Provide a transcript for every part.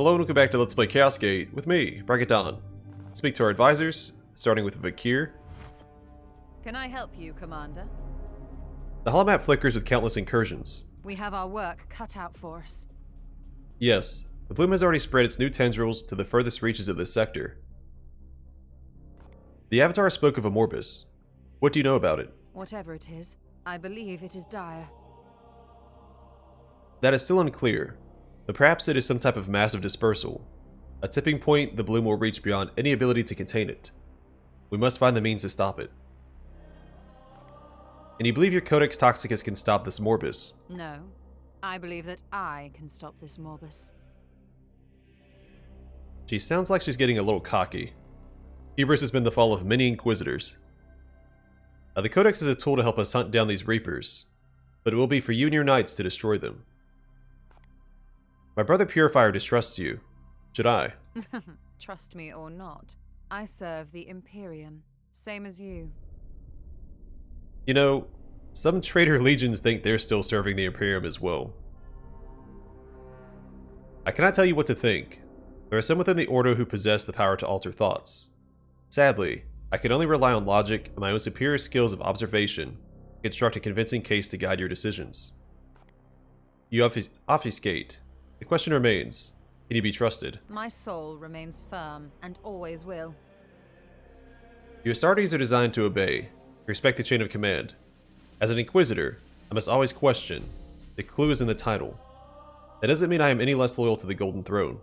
Hello and welcome back to Let's Play Chaos Gate with me, Bragadan. Speak to our advisors, starting with Vakir. Can I help you, Commander? The holomap flickers with countless incursions. We have our work cut out for us. Yes, the bloom has already spread its new tendrils to the furthest reaches of this sector. The Avatar spoke of a Morbus. What do you know about it? Whatever it is, I believe it is dire. That is still unclear, but perhaps it is some type of massive dispersal. A tipping point the bloom will reach beyond any ability to contain it. We must find the means to stop it. And you believe your Codex Toxicus can stop this Morbus? No, I believe that I can stop this Morbus. She sounds like she's getting a little cocky. Hubris has been the fall of many Inquisitors. The Codex is a tool to help us hunt down these Reapers, but it will be for you and your knights to destroy them. My brother Purifier distrusts you. Should I? Trust me or not, I serve the Imperium, same as you. You know, some traitor legions think they're still serving the Imperium as well. I cannot tell you what to think. There are some within the Ordo who possess the power to alter thoughts. Sadly, I can only rely on logic and my own superior skills of observation to construct a convincing case to guide your decisions. You obfuscate. The question remains, can you be trusted? My soul remains firm and always will. Your Astartes are designed to obey. Respect the chain of command. As an Inquisitor, I must always question. The clue is in the title. That doesn't mean I am any less loyal to the Golden Throne.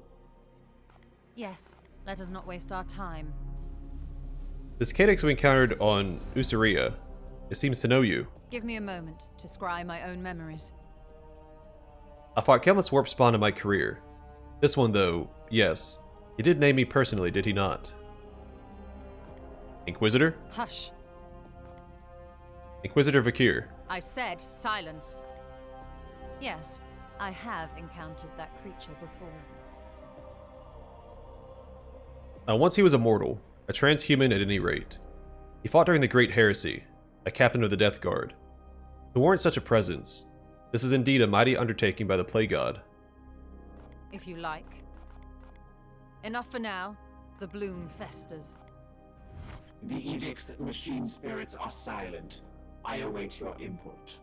Yes, let us not waste our time. This Cadex we encountered on Usuria, it seems to know you. Give me a moment to scry my own memories. I fought countless warp spawn in my career. This one though, yes. He did name me personally, did he not? Inquisitor? Hush. Inquisitor Vakir. I said silence. Yes, I have encountered that creature before. Once he was a mortal, a transhuman at any rate. He fought during the Great Heresy, a captain of the Death Guard. To warrant such a presence, this is indeed a mighty undertaking by the Plague God. If you like. Enough for now. The bloom festers. The edicts of machine spirits are silent. I await your input.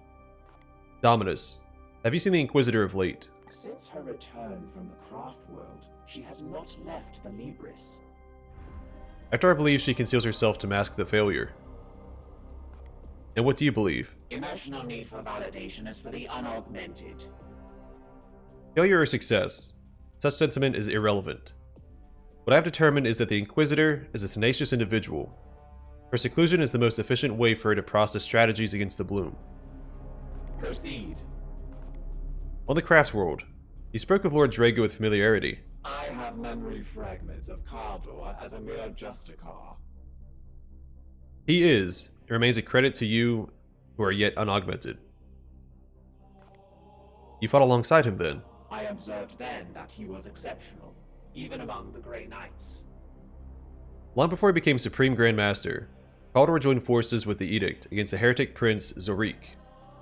Dominus, have you seen the Inquisitor of late? Since her return from the craft world, she has not left the Libris. After I believe she conceals herself to mask the failure. And what do you believe? Emotional need for validation is for the unaugmented. Failure or success, such sentiment is irrelevant. What I have determined is that the Inquisitor is a tenacious individual. Her seclusion is the most efficient way for her to process strategies against the Bloom. Proceed. On the Crafts World, you spoke of Lord Drago with familiarity. I have memory fragments of Cardor as a mere Justicar. He is, and remains a credit to you who are yet unaugmented. You fought alongside him then. I observed then that he was exceptional, even among the Grey Knights. Long before he became Supreme Grand Master, Caldor joined forces with the Edict against the heretic prince Zorik,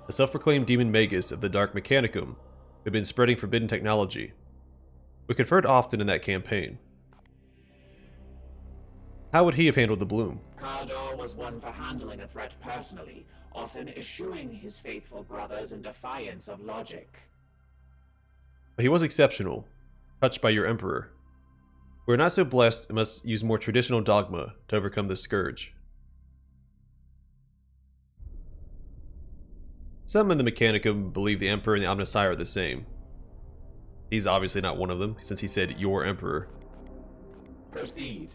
the self-proclaimed demon magus of the Dark Mechanicum, who had been spreading forbidden technology. We conferred often in that campaign. How would he have handled the Bloom? Cardor was one for handling a threat personally, often eschewing his faithful brothers in defiance of logic. But he was exceptional, touched by your Emperor. We are not so blessed and must use more traditional dogma to overcome this scourge. Some in the Mechanicum believe the Emperor and the Omnissiah are the same. He's obviously not one of them, since he said your Emperor. Proceed.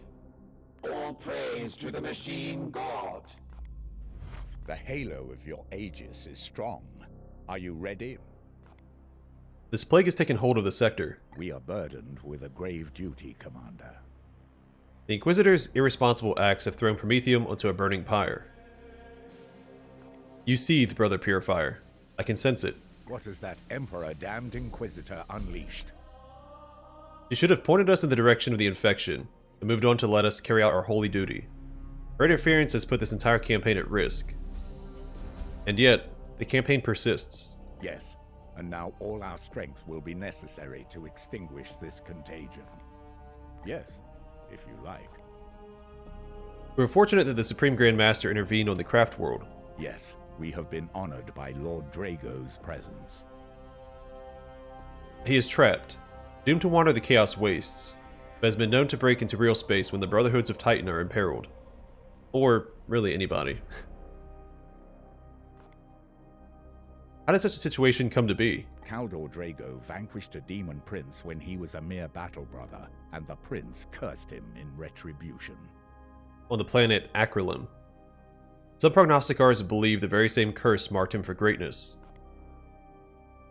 All praise to the machine god. The halo of your Aegis is strong. Are you ready? This plague has taken hold of the sector. We are burdened with a grave duty, Commander. The Inquisitor's irresponsible acts have thrown Prometheum onto a burning pyre. You seethe, Brother Purifier. I can sense it. What has that Emperor-damned Inquisitor unleashed? She should have pointed us in the direction of the infection, and moved on to let us carry out our holy duty. Her interference has put this entire campaign at risk. And yet, the campaign persists. Yes, and now all our strength will be necessary to extinguish this contagion. Yes, if you like. We're fortunate that the Supreme Grand Master intervened on the craft world. Yes, we have been honored by Lord Drago's presence. He is trapped, doomed to wander the Chaos Wastes, but has been known to break into real space when the Brotherhoods of Titan are imperiled. Or, really, anybody. How did such a situation come to be? Kaldor Drago vanquished a demon prince when he was a mere battle brother, and the prince cursed him in retribution. On the planet Acrylum. Some prognosticators believe the very same curse marked him for greatness.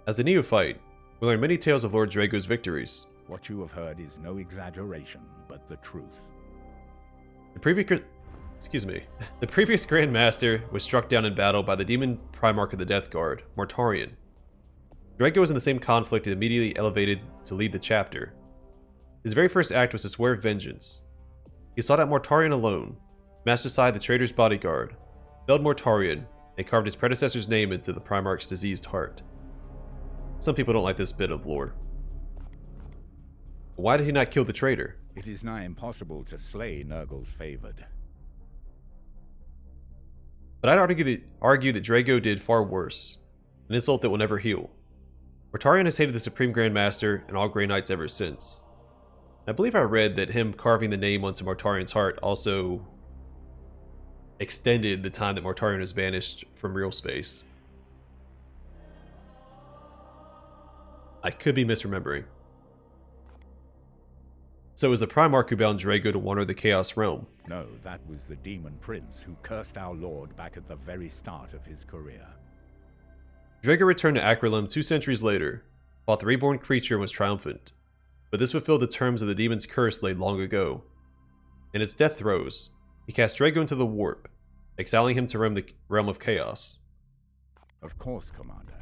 As a neophyte, we learn many tales of Lord Drago's victories. What you have heard is no exaggeration, but the truth. The previous Grand Master was struck down in battle by the demon Primarch of the Death Guard, Mortarion. Drago was in the same conflict and immediately elevated to lead the chapter. His very first act was to swear vengeance. He sought out Mortarion alone, smashed aside the traitor's bodyguard, felled Mortarion, and carved his predecessor's name into the Primarch's diseased heart. Some people don't like this bit of lore. Why did he not kill the traitor? It is nigh impossible to slay Nurgle's favored. But I'd argue that Drago did far worse, an insult that will never heal. Mortarion has hated the Supreme Grand Master and all Grey Knights ever since. I believe I read that him carving the name onto Mortarion's heart also extended the time that Mortarion was banished from real space. I could be misremembering. So it was the Primarch who bound Drago to wander the Chaos Realm. No, that was the demon prince who cursed our lord back at the very start of his career. Drago returned to Acrylum 2 centuries later, fought the reborn creature and was triumphant. But this fulfilled the terms of the demon's curse laid long ago. In its death throes, he cast Drago into the warp, exiling him to roam the realm of chaos. Of course, Commander.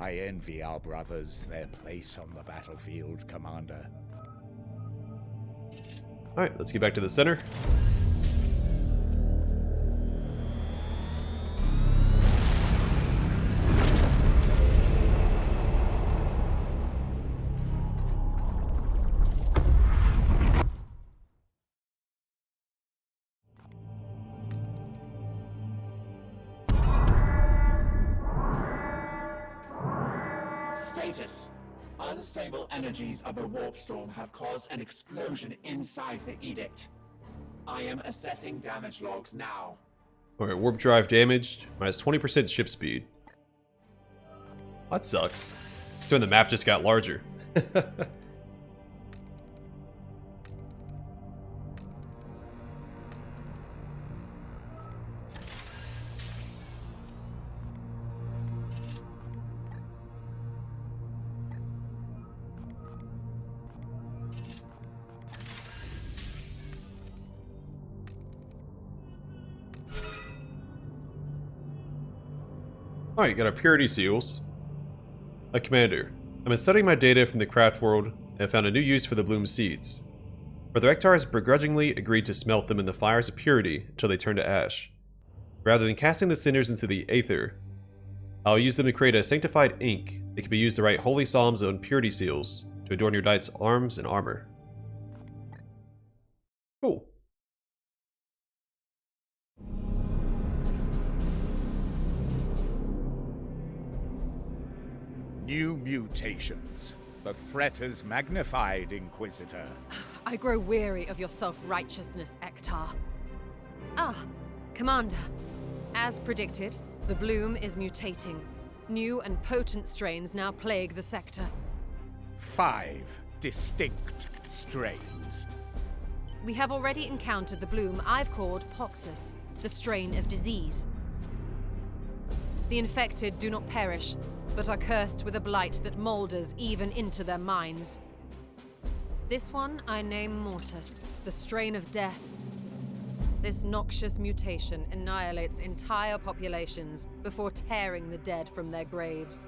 I envy our brothers their place on the battlefield, Commander. Alright, let's get back to the center. Status. Unstable energies of the warp storm have caused an explosion inside the Edict. I am assessing damage logs now. Alright, warp drive damaged, minus 20% ship speed. That sucks. So the map just got larger. Alright, got our purity seals. Commander, I've been studying my data from the craft world and have found a new use for the bloom seeds. Brother Ektar has begrudgingly agreed to smelt them in the fires of purity until they turn to ash. Rather than casting the cinders into the aether, I'll use them to create a sanctified ink that can be used to write holy psalms on purity seals to adorn your knight's arms and armor. Cool. New mutations. The threat is magnified, Inquisitor. I grow weary of your self-righteousness, Ektar. Ah, Commander. As predicted, the bloom is mutating. New and potent strains now plague the sector. 5 distinct strains. We have already encountered the bloom I've called Poxus, the strain of disease. The infected do not perish, but are cursed with a blight that moulders even into their minds. This one I name Mortis, the strain of death. This noxious mutation annihilates entire populations before tearing the dead from their graves.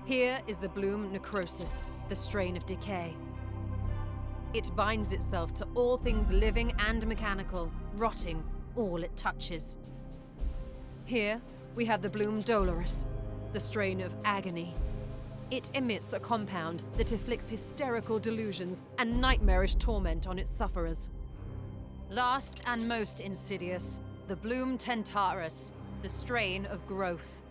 Here is the bloom Necrosis, the strain of decay. It binds itself to all things living and mechanical, rotting all it touches. Here we have the bloom Dolorous, the strain of agony. It emits a compound that inflicts hysterical delusions and nightmarish torment on its sufferers. Last and most insidious, the Bloom Tentaris, the strain of growth.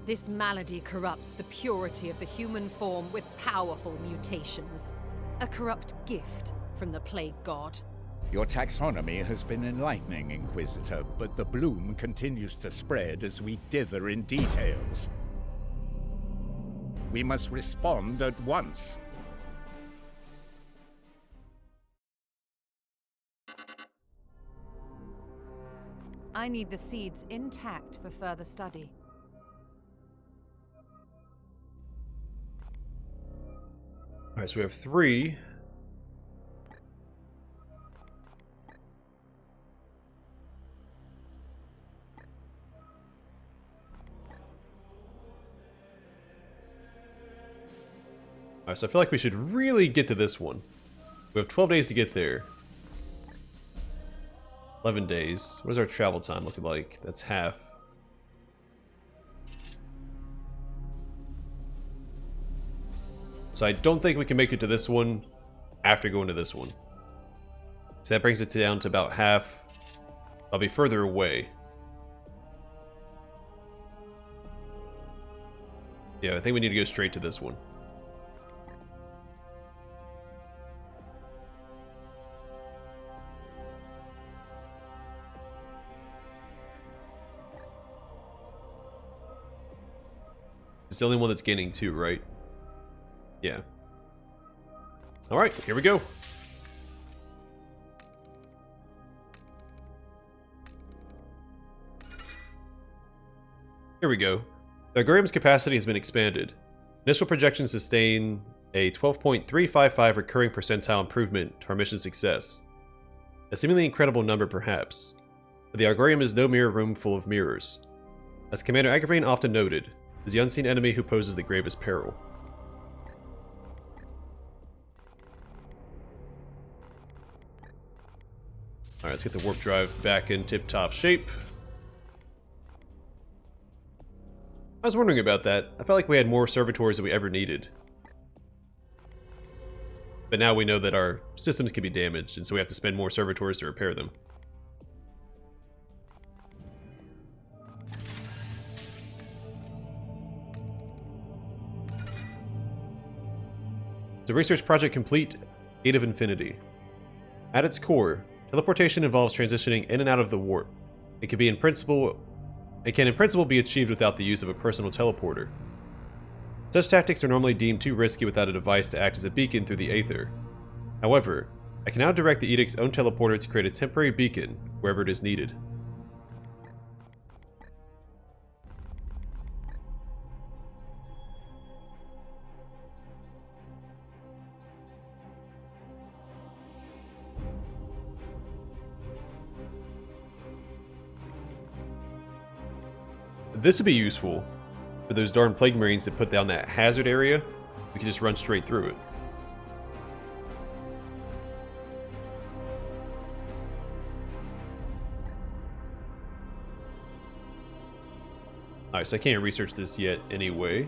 This malady corrupts the purity of the human form with powerful mutations. A corrupt gift from the Plague God. Your taxonomy has been enlightening, Inquisitor, but the bloom continues to spread as we dither in details. We must respond at once. I need the seeds intact for further study. Alright, so we have 3. Alright, so I feel like we should really get to this one. We have 12 days to get there. 11 days. What is our travel time looking like? That's half. So I don't think we can make it to this one after going to this one. So that brings it down to about half. I'll be further away. Yeah, I think we need to go straight to this one. It's the only one that's gaining 2, right? Yeah. Alright, here we go. Here we go. The Agrarium's capacity has been expanded. Initial projections sustain a 12.355 recurring percentile improvement to our mission success. A seemingly incredible number, perhaps. But the Agrarium is no mere room full of mirrors. As Commander Agravain often noted, it is the unseen enemy who poses the gravest peril. Alright, let's get the warp drive back in tip-top shape. I was wondering about that. I felt like we had more servitors than we ever needed. But now we know that our systems can be damaged, and so we have to spend more servitors to repair them. So research project complete, Gate of Infinity. At its core, teleportation involves transitioning in and out of the warp. It can in principle be achieved without the use of a personal teleporter. Such tactics are normally deemed too risky without a device to act as a beacon through the aether. However, I can now direct the Edict's own teleporter to create a temporary beacon wherever it is needed. This would be useful for those darn Plague Marines that put down that hazard area. We can just run straight through it. Alright, so I can't research this yet anyway.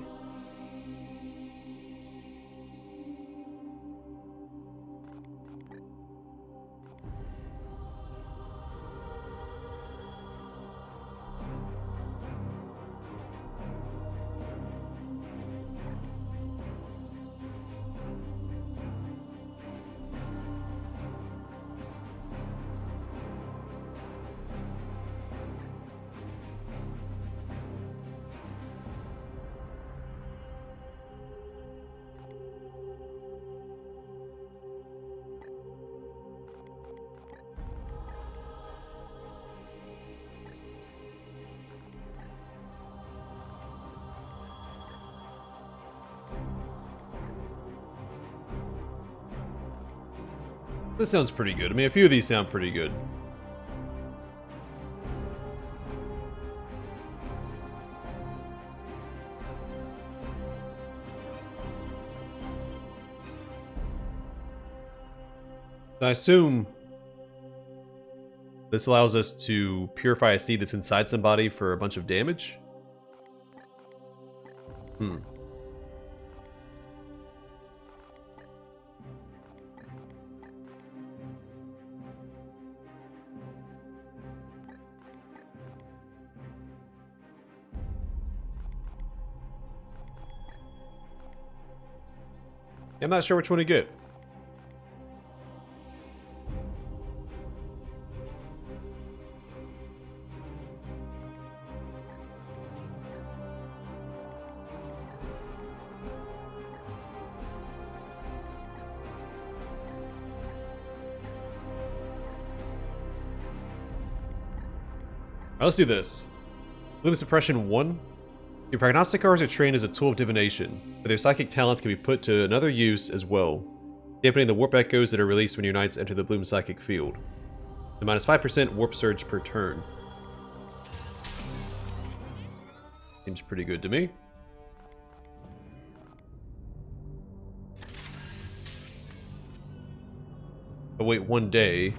This sounds pretty good. I mean, a few of these sound pretty good. I assume this allows us to purify a seed that's inside somebody for a bunch of damage. Hmm. I'm not sure which one to get. Let's do this. Bloom Suppression 1. Your prognosticators are trained as a tool of divination, but their psychic talents can be put to another use as well, dampening the warp echoes that are released when your knights enter the Bloom psychic field. The minus 5% warp surge per turn. Seems pretty good to me. But wait 1 day.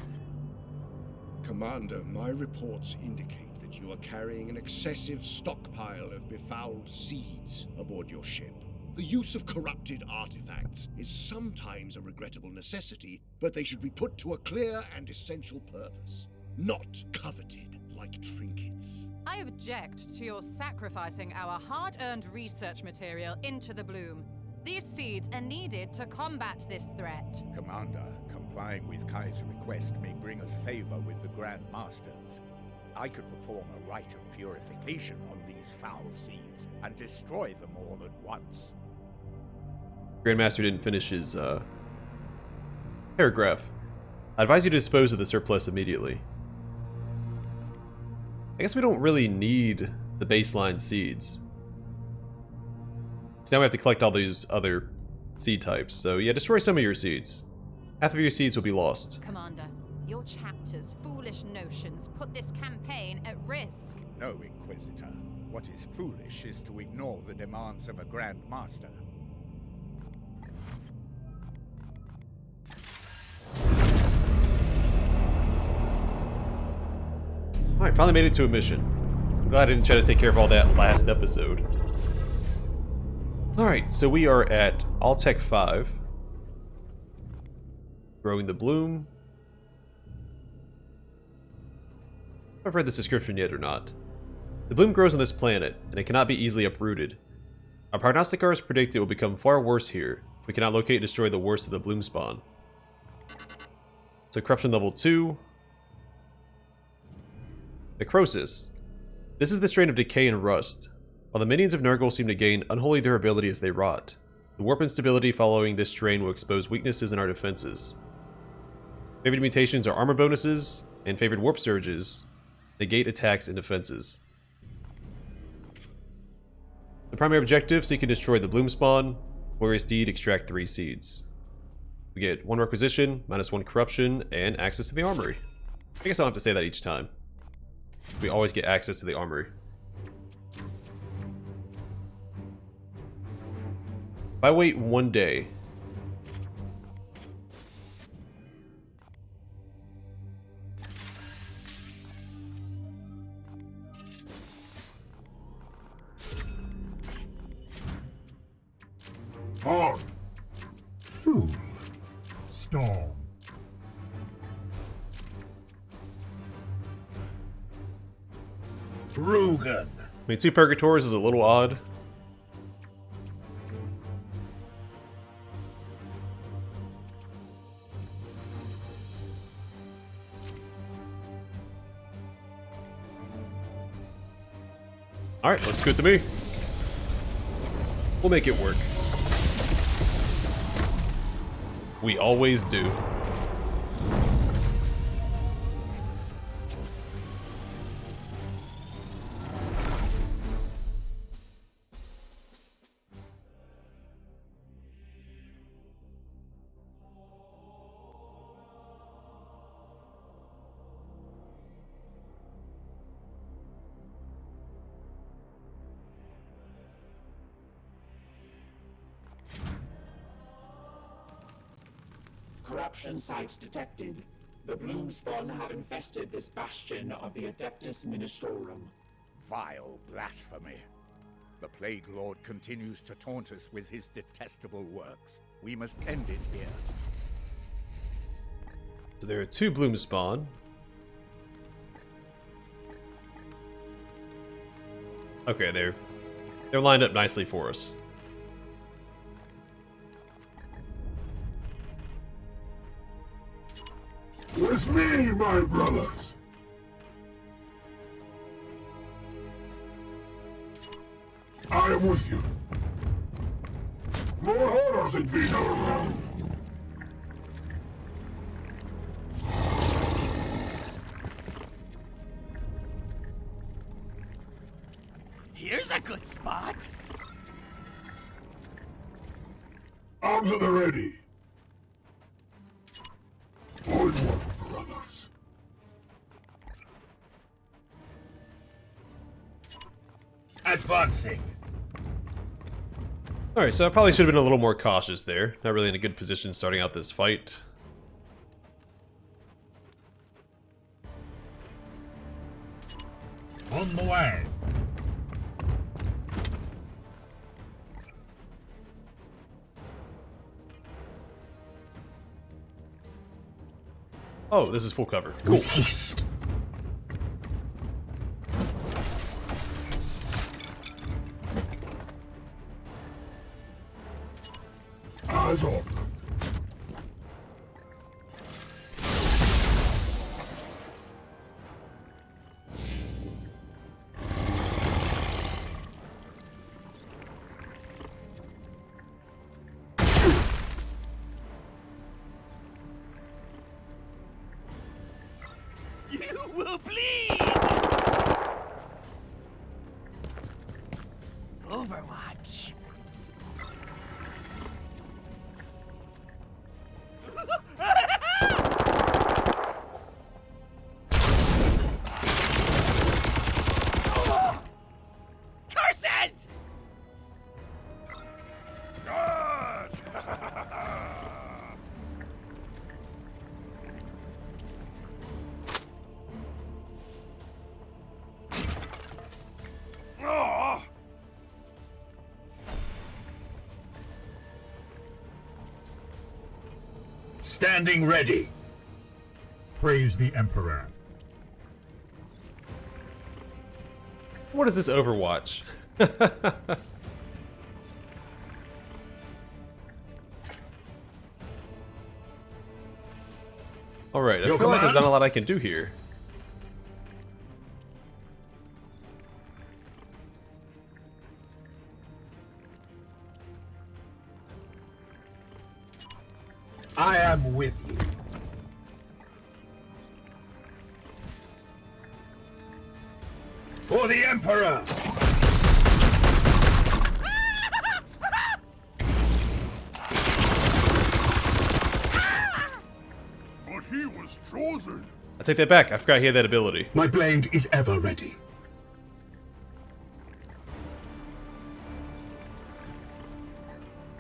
Commander, my reports indicate that you are carrying an excessive stockpile of befouled seeds aboard your ship. The use of corrupted artifacts is sometimes a regrettable necessity, but they should be put to a clear and essential purpose, not coveted like trinkets. I object to your sacrificing our hard-earned research material into the Bloom. These seeds are needed to combat this threat. Commander, complying with Kai's request may bring us favor with the Grand Masters. I could perform a rite of purification on these foul seeds and destroy them all at once. Grandmaster didn't finish his paragraph. I advise you to dispose of the surplus immediately. I guess we don't really need the baseline seeds. So now we have to collect all these other seed types. So yeah, destroy some of your seeds. Half of your seeds will be lost. Commander, your chapter's foolish notions put this campaign at risk. No, Inquisitor. What is foolish is to ignore the demands of a Grand Master. Alright, finally made it to a mission. I'm glad I didn't try to take care of all that last episode. Alright, so we are at Alltech 5. Growing the Bloom. If I've read this description yet or not. The Bloom grows on this planet, and it cannot be easily uprooted. Our prognosticators predict it will become far worse here if we cannot locate and destroy the worst of the Bloom spawn. So corruption level 2. Necrosis. This is the strain of decay and rust. While the minions of Nurgle seem to gain unholy durability as they rot, the warp instability following this strain will expose weaknesses in our defenses. Favored mutations are armor bonuses, and favored warp surges negate attacks and defenses. The primary objective, seek and destroy the Bloom spawn. Glorious Deed, extract 3 seeds. We get 1 requisition, -1 corruption, and access to the armory. I guess I don't have to say that each time. We always get access to the armory. If I wait 1 day... On. Food. Storm. Rugen. I mean, 2 Purgators is a little odd. Alright, looks good to me. We'll make it work. We always do. Corruption site detected. The Bloom spawn have infested this bastion of the Adeptus Ministorum. Vile blasphemy. The Plague Lord continues to taunt us with his detestable works. We must end it here. So there are 2 blooms spawn. Okay, they're lined up nicely for us. With me, my brothers! I am with you. More horrors had been around. Here's a good spot. Arms at the ready. Onward, brothers. Advancing. Alright, so I probably should have been a little more cautious there. Not really in a good position starting out this fight. On the way. Oh, this is full cover. Cool. With haste. Eyes open. You will bleed! Overwatch. Curses! Standing ready. Praise the Emperor. What is this Overwatch? Alright, I Your feel like there's command? not a lot I can do here. I am with you. For the Emperor! But he was chosen. I take that back, I forgot he had that ability. My blade is ever ready.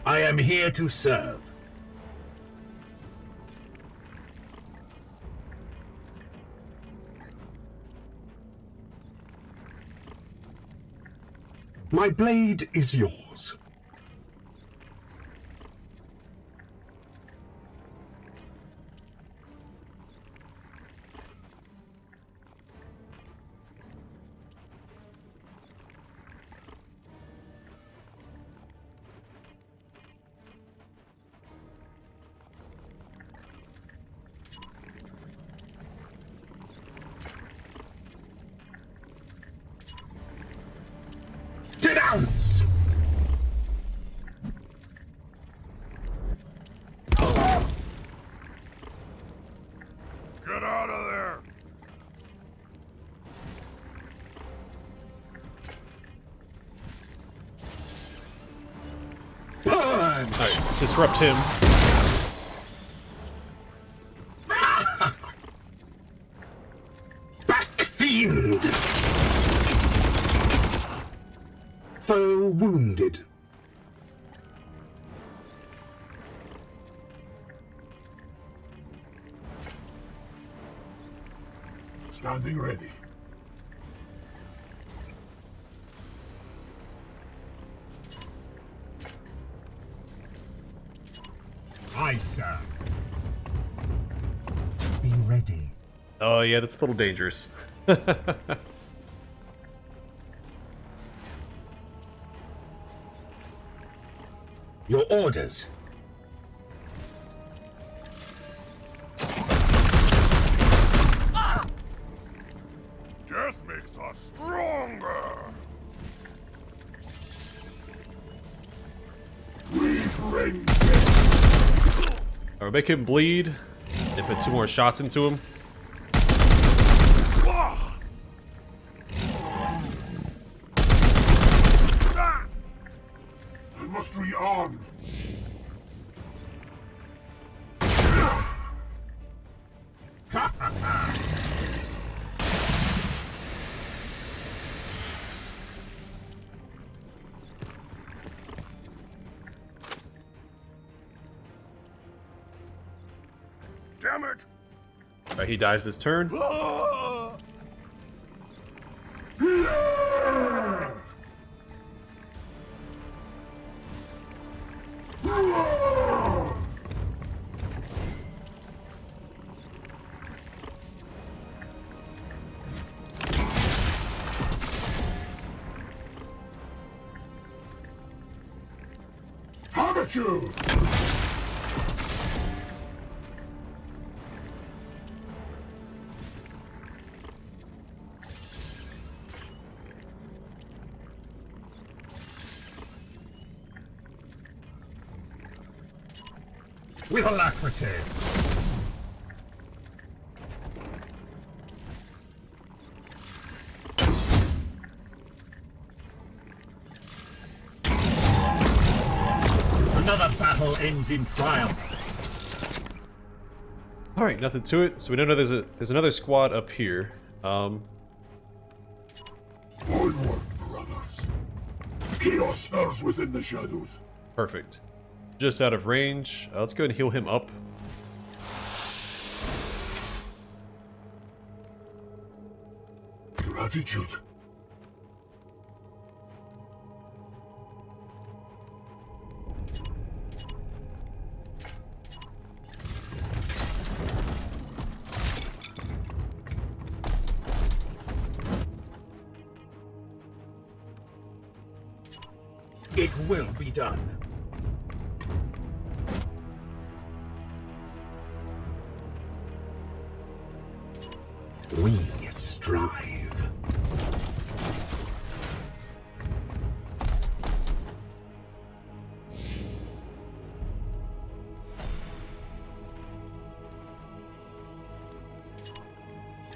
I am here to serve. My blade is yours. Denounce! Get out of there! Burn! Alright, let's disrupt him. Back, fiend! Foe wounded. Standing ready. Aye, sir. Be ready. Oh yeah, that's a little dangerous. Your orders. Death makes us stronger! We bring Alright, make him bleed. And put 2 more shots into him. I must rearm. Damn it! Alright, he dies this turn. Amateur! With alacrity. Another battle ends in triumph. Alright, nothing to it. So we don't know there's another squad up here. Onward, brothers. Chaos smells within the shadows. Perfect. Just out of range. Let's go ahead and heal him up. Gratitude. It will be done. We strive.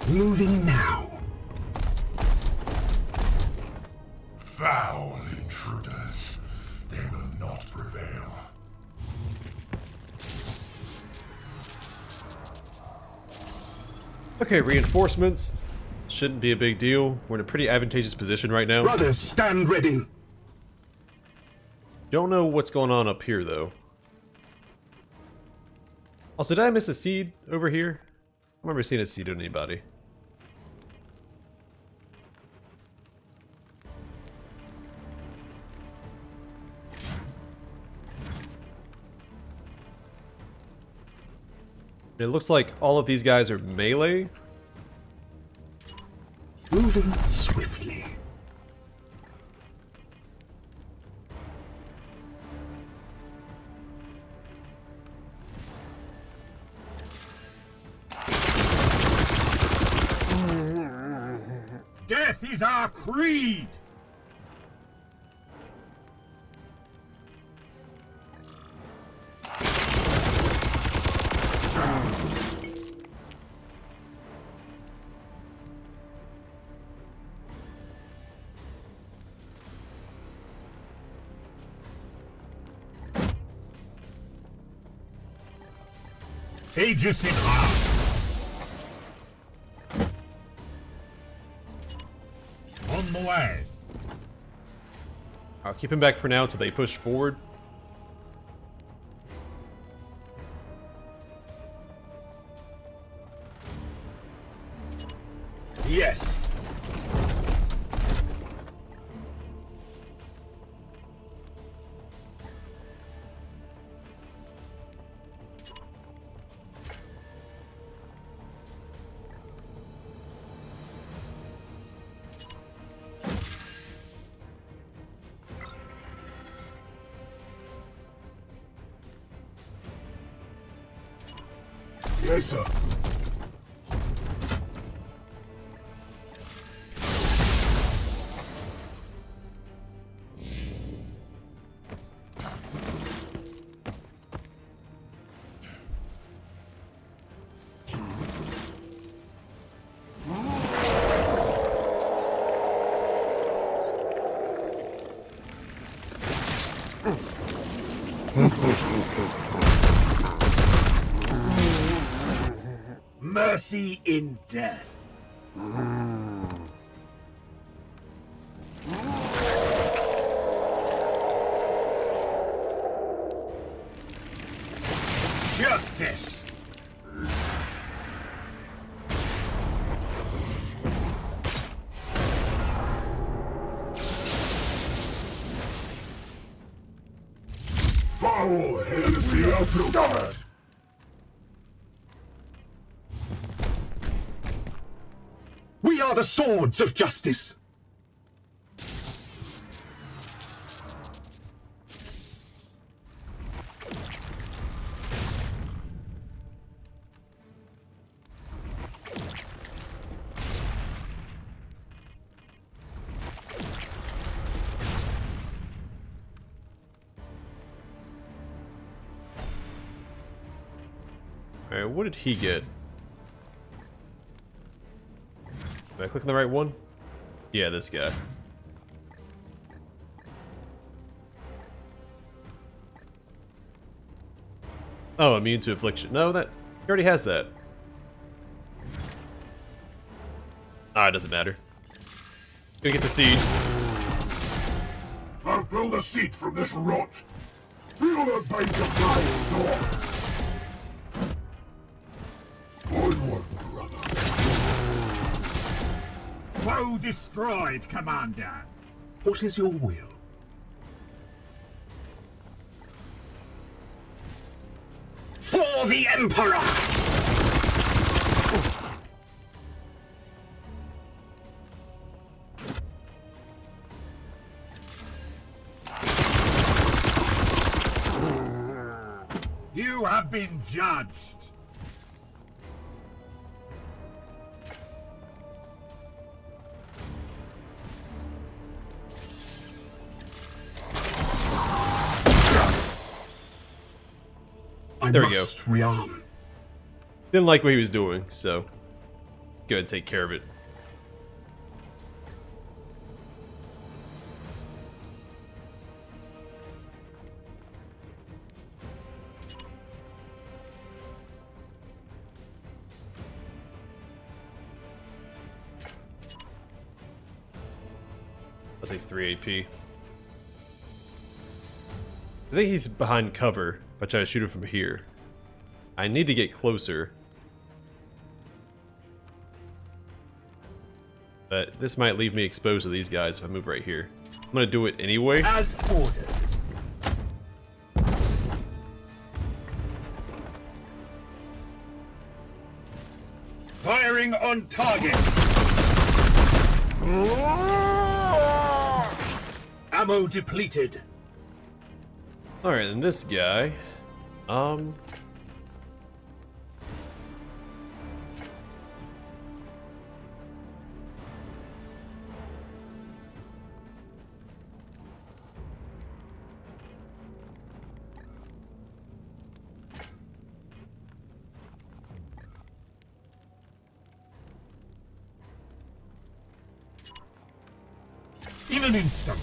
Moving now. Foul intruders. They will not prevail. Okay, reinforcements. Shouldn't be a big deal. We're in a pretty advantageous position right now. Brothers, stand ready. Don't know what's going on up here, though. Also, did I miss a seed over here? I don't remember seeing a seed on anybody. It looks like all of these guys are melee. Moving swiftly. Death is our creed! Aegis in arms. On the way. I'll keep him back for now until they push forward. Yes. Yes, sir. Mercy in death. Justice. Foul heresy uprooted. We are the swords of justice. Alright, what did he get? Am I clicking the right one? Yeah, this guy. Oh, immune to affliction. No, that he already has that. Ah, it doesn't matter. Gonna get the seed. I'll build a seat from this rot. Feel the bite of my door. Onward, brother. Foe destroyed, Commander. What is your will? For the Emperor! You have been judged. There we go. Rearm. Didn't like what he was doing, so go ahead and take care of it. That takes 3 AP. I think he's behind cover if I try to shoot him from here. I need to get closer. But this might leave me exposed to these guys if I move right here. I'm gonna do it anyway. As ordered. Firing on target. Ammo depleted. Alright, and this guy. In an instant.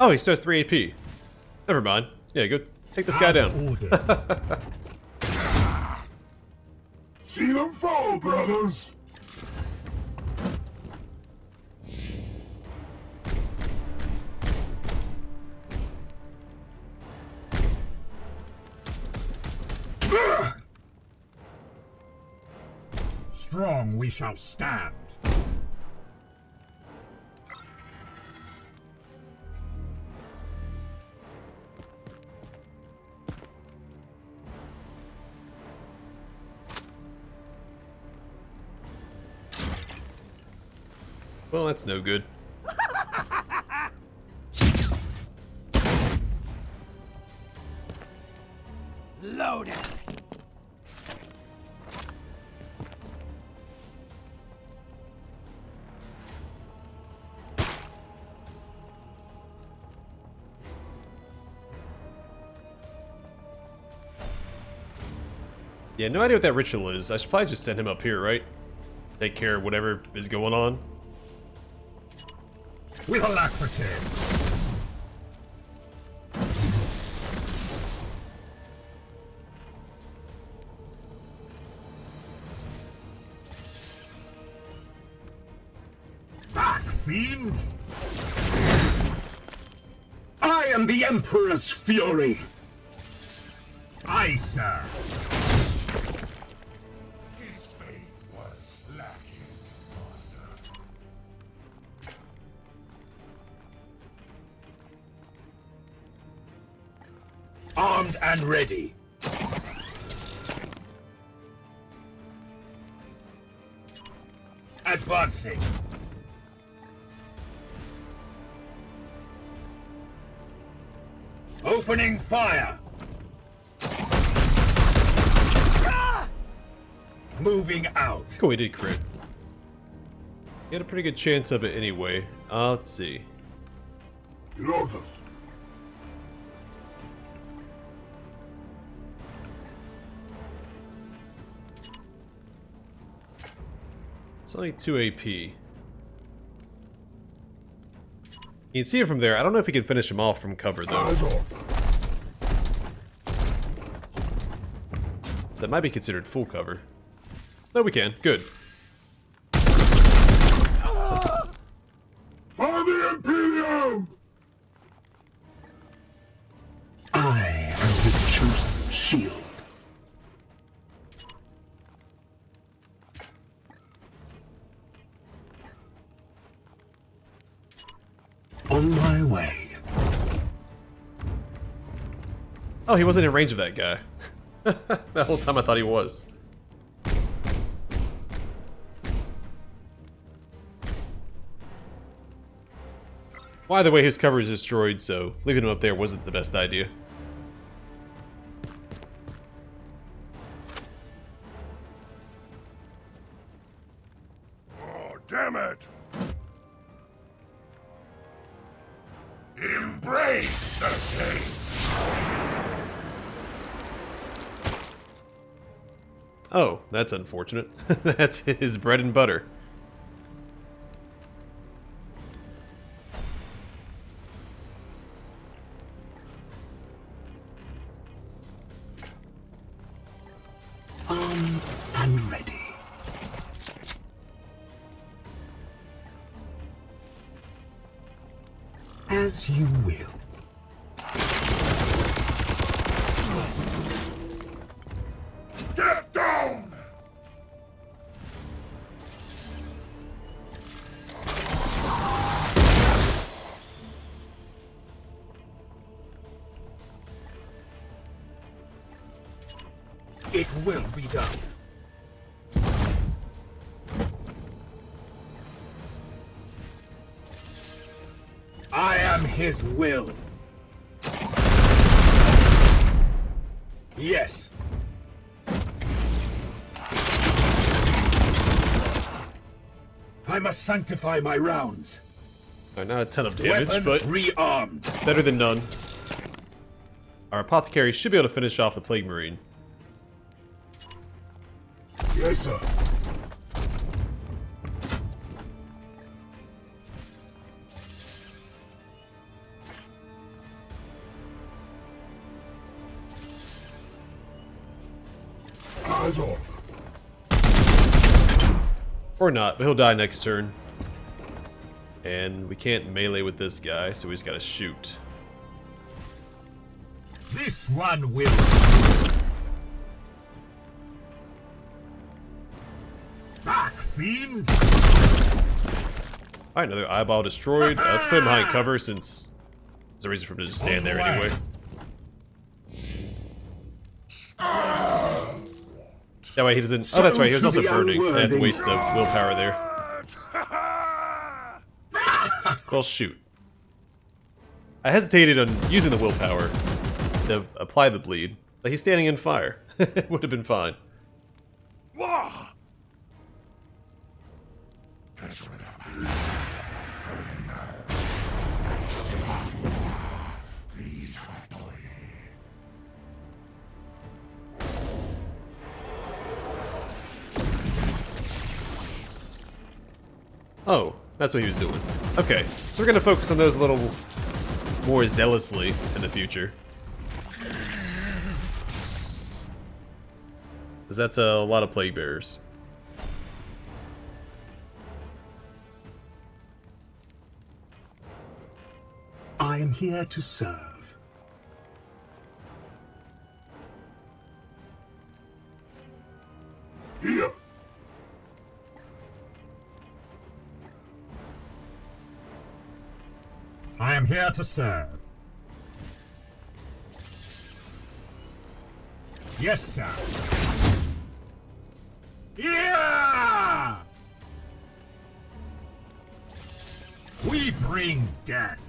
Oh, he still has 3 AP. Never mind. Yeah, go take this guy down. See them fall, brothers. Strong we shall stand. Well, that's no good. Loaded. Yeah, no idea what that ritual is. I should probably just send him up here, right? Take care of whatever is going on. With alacrity. Back, fiends! I am the Emperor's fury! Aye, sir. His faith was lacking, Master. Armed and ready. Advancing. Opening fire. Moving out. Cool, we did crit. He had a pretty good chance of it anyway. Let's see. Your orders. It's only 2 AP. You can see it from there. I don't know if you can finish him off from cover, though. Eyes off. So that might be considered full cover. No, we can. Good. For the Imperium! I am his chosen shield. On my way. Oh, he wasn't in range of that guy. That whole time I thought he was. Well, either way, his cover is destroyed, so leaving him up there wasn't the best idea. Oh, damn it! Embrace the taste! Oh, that's unfortunate. That's his bread and butter. Armed and ready. As you will. Get down! It will be done. I am his will. Yes. I must sanctify my rounds. Alright, not a ton of damage, Weapon but rearmed. better than none. Our apothecary should be able to finish off the Plague Marine. Yes, sir. Eyes off. Or not, but he'll die next turn. And we can't melee with this guy, so we just gotta shoot. This one will. Back, fiends! Alright, another eyeball destroyed. Let's put him behind cover since there's a reason for him to just stand there anyway. That way he doesn't... Oh, that's right, he was also burning. That's a waste of willpower there. Well, shoot. I hesitated on using the willpower to apply the bleed. So he's standing in fire. It would have been fine. Oh, that's what he was doing. Okay, so we're gonna focus on those a little more zealously in the future. Because that's a lot of plague bearers. I am here to serve. Here! I am here to serve. Yes, sir. Yeah! We bring death.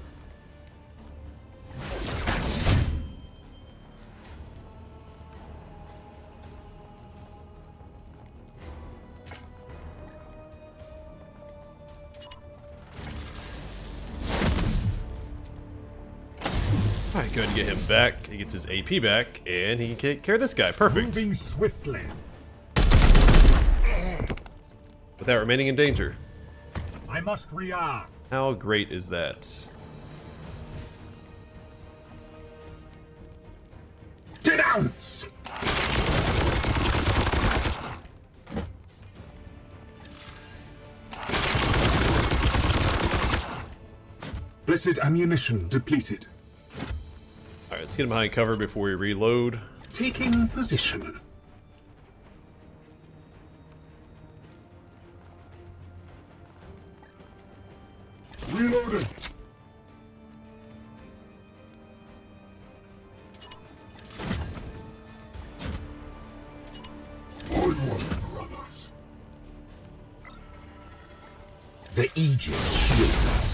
Alright, go ahead and get him back. He gets his AP back, and he can take care of this guy. Perfect. Moving swiftly. Without remaining in danger. I must rearm. How great is that? Denounce! Blessed ammunition depleted. Alright, let's get him behind cover before we reload. Taking position. Reloading! Onward, brothers. The Aegis shields us.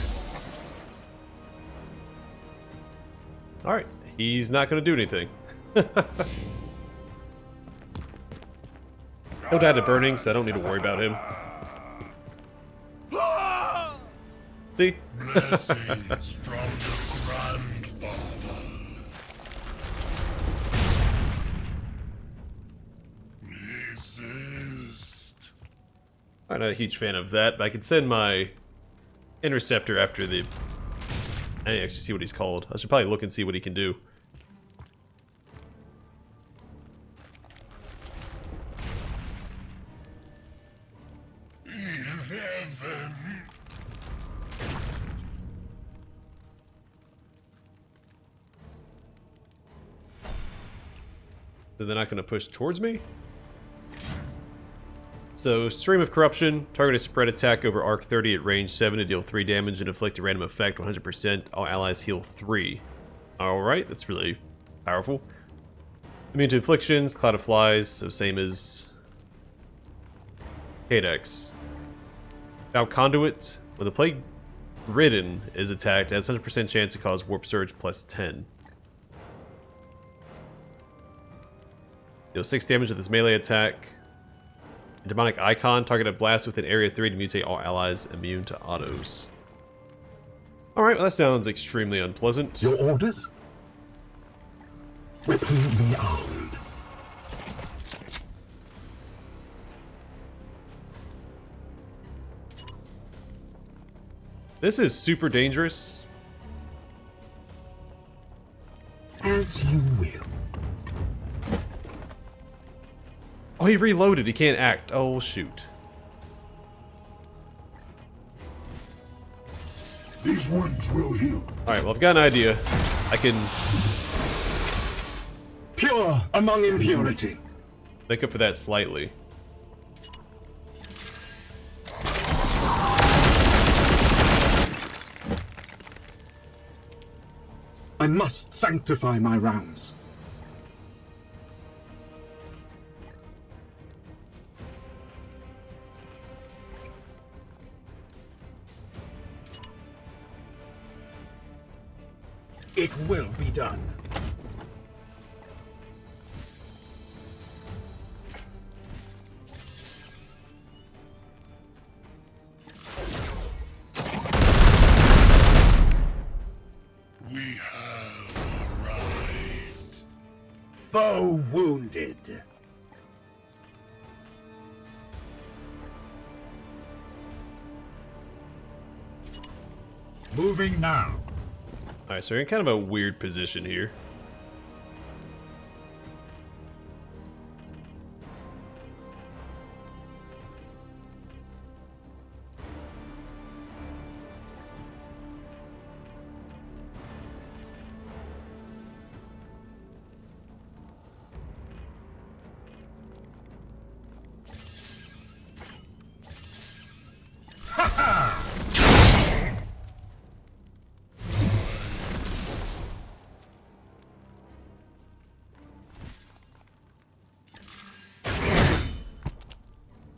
Alright, he's not going to do anything. He'll die to burning, so I don't need to worry about him. See? Blessings from the grandfather. Resist. I'm not a huge fan of that, but I can send my interceptor after the... I didn't actually see what he's called. I should probably look and see what he can do. In heaven. So they're not going to push towards me? So, Stream of Corruption. Target a spread attack over arc 30 at range 7 to deal 3 damage and inflict a random effect 100%. All allies heal 3. Alright, that's really powerful. Immune to inflictions, Cloud of Flies, so same as Cadex. Now, Conduit. When the Plague Ridden is attacked, it has 100% chance to cause Warp Surge plus 10. Deal 6 damage with this melee attack. Demonic Icon, target a blast within area 3 to mutate all allies immune to autos. Alright, well that sounds extremely unpleasant. Your orders? Weapon rearmed. This is super dangerous. As you will. Oh, he reloaded. He can't act. Oh, shoot. These wounds will heal. Alright, well I've got an idea. I can Pure among impurity. make up for that slightly. I must sanctify my rounds. It will be done. We have arrived. Foe wounded. Moving now. Alright, so we're in kind of a weird position here.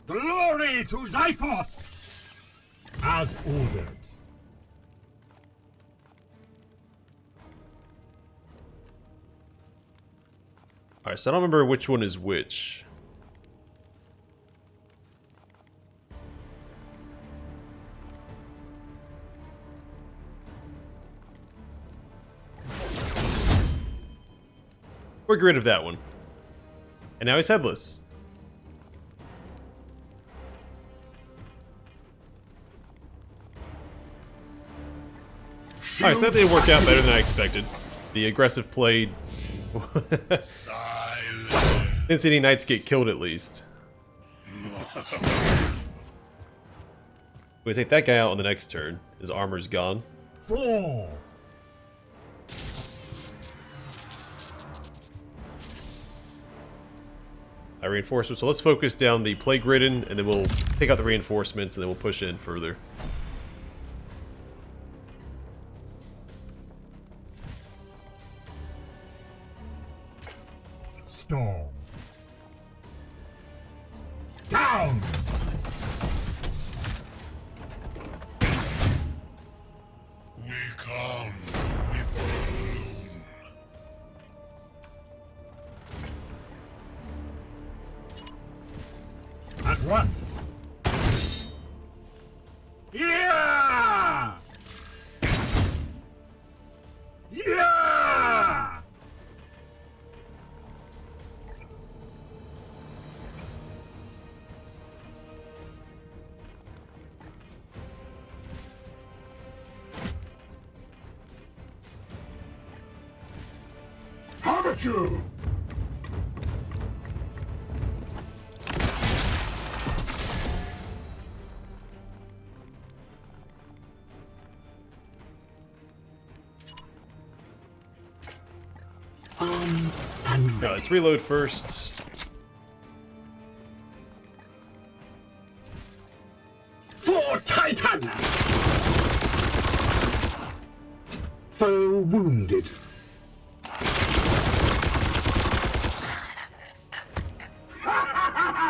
Glory to Zyphos! As ordered. Alright, so I don't remember which one is which. We're rid of that one. And now he's headless. Alright, so that didn't work out better than I expected. The aggressive play didn't see any knights get killed at least. We take that guy out on the next turn. His armor's gone. 4. Reinforcements. So let's focus down the plague ridden, and then we'll take out the reinforcements, and then we'll push in further. Storm. Down! We come with gloom. At once. Yeah! Yeah! Haven't you? No, let's reload first. For Titan! Foe wounded.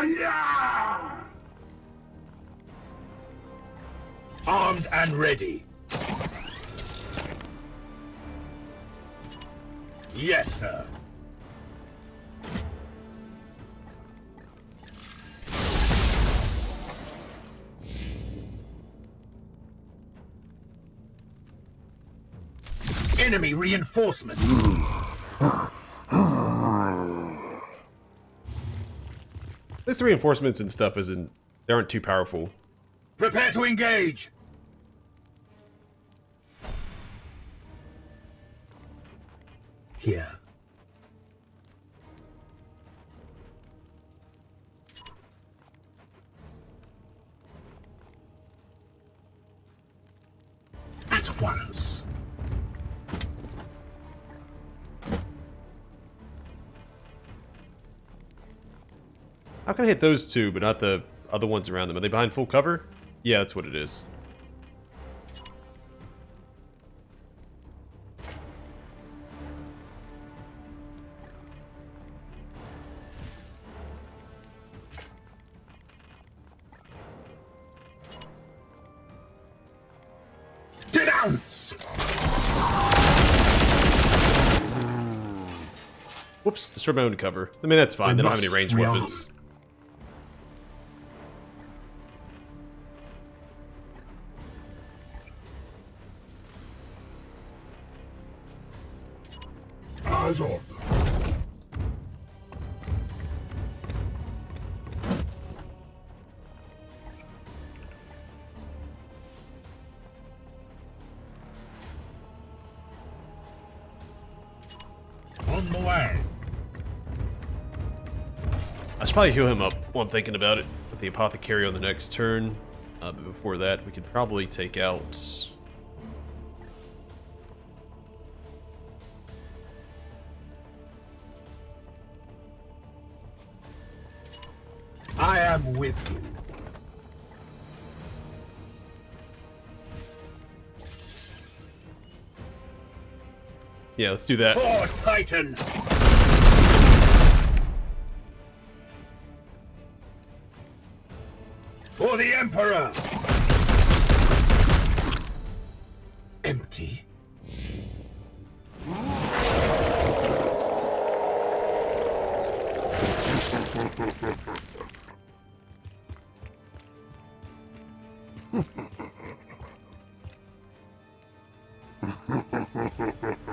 Yeah! Armed and ready. Yes, sir. Enemy reinforcement. This reinforcements and stuff isn't. They aren't too powerful. Prepare to engage. Here. At once. How can I hit those two, but not the other ones around them? Are they behind full cover? Yeah, that's what it is. Denounce! Whoops, destroyed my own cover. I mean, that's fine. They don't have any ranged rearm. weapons. Eyes on. On the way. I should probably heal him up while I'm thinking about it. With the apothecary on the next turn. But before that, we could probably take out... I am with you. Yeah, let's do that. For Titan! For the Emperor! Empty.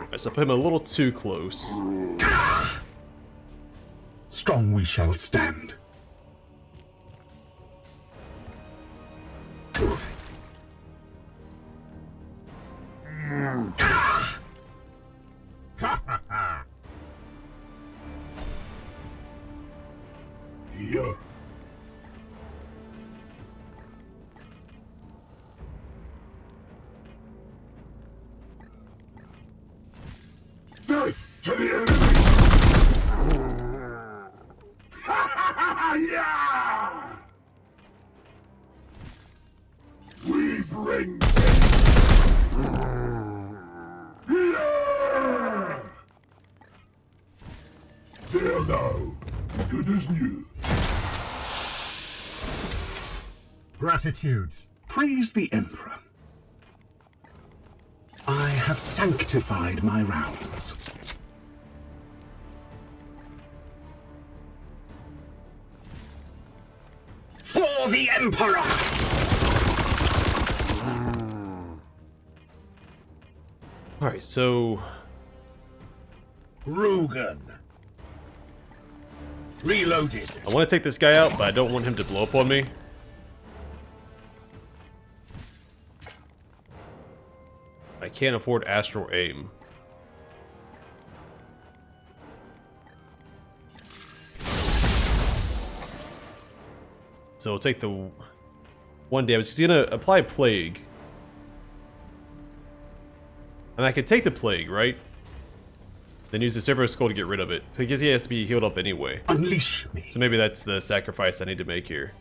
Alright, so I put him a little too close. Strong we shall stand. Here. Death to the enemy! Yeah! We bring yeah! There now. Good as new. Gratitude. Praise the Emperor. I have sanctified my rounds. For the Emperor! Alright, so... Rugen. Reloaded. I want to take this guy out, but I don't want him to blow up on me. I can't afford astral aim. So we'll take the 1 damage. He's gonna apply plague. And I could take the plague, right? Then use the Servo Skull to get rid of it. Because he has to be healed up anyway. Unleash me. So maybe that's the sacrifice I need to make here.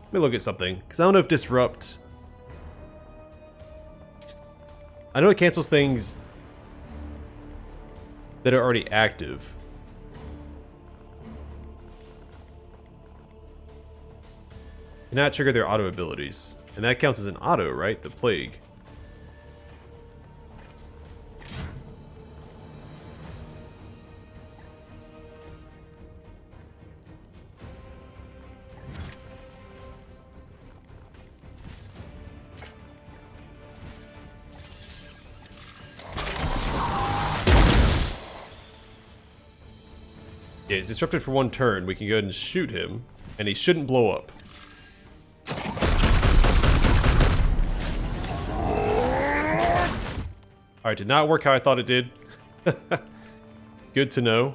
Let me look at something, because I don't know if Disrupt... I know it cancels things that are already active. Cannot trigger their auto abilities. And that counts as an auto, right? The Plague. Yeah, he's disrupted for 1 turn. We can go ahead and shoot him, and he shouldn't blow up. Alright, did not work how I thought it did. Good to know.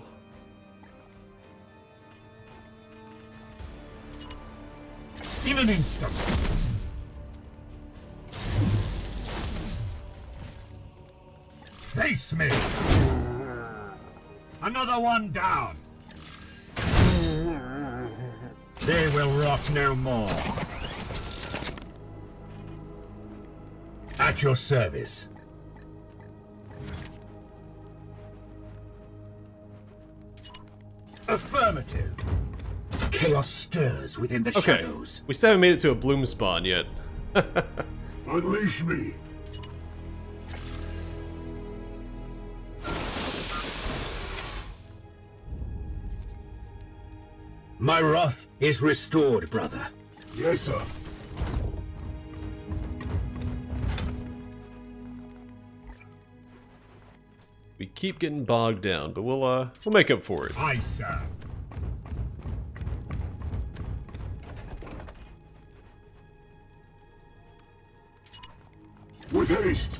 In an instant. Face me. Another one down. They will rot no more. At your service. Affirmative. Chaos stirs within the Okay, shadows. we still haven't made it to a bloom spawn yet. Unleash me. My wrath is restored, brother. Yes, sir. We keep getting bogged down, but we'll make up for it. Aye, sir. With haste.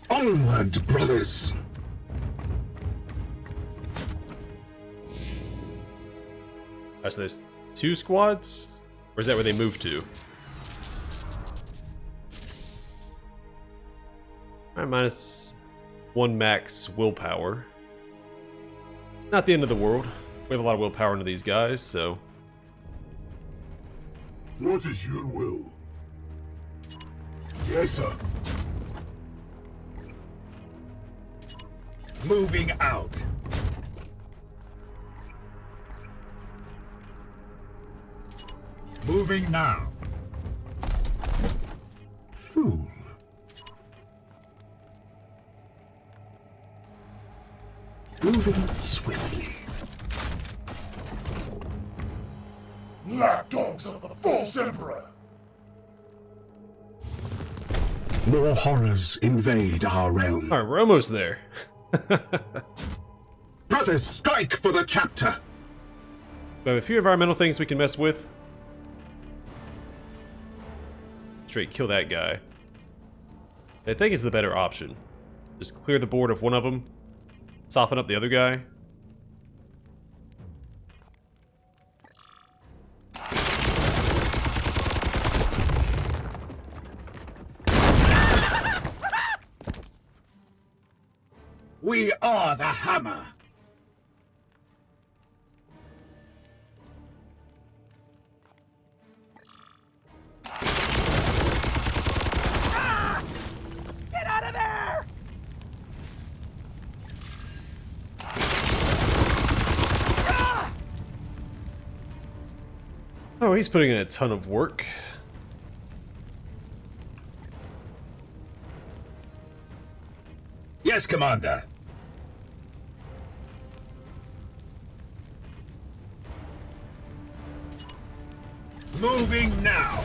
Onward, brothers. Alright, so there's 2 squads? Or is that where they moved to? Alright, minus 1 max willpower. Not the end of the world. We have a lot of willpower into these guys, so... What is your will? Yes, sir. Moving out. Moving now. Fool. Moving swiftly. Lapdogs of the false emperor. More horrors invade our realm. Alright, we're almost there. Brothers, strike for the chapter. We have a few environmental things we can mess with. Straight kill that guy. I think is the better option. Just clear the board of one of them. Soften up the other guy. We are the hammer. Get out of there! Oh, he's putting in a ton of work. Yes, Commander. Moving now.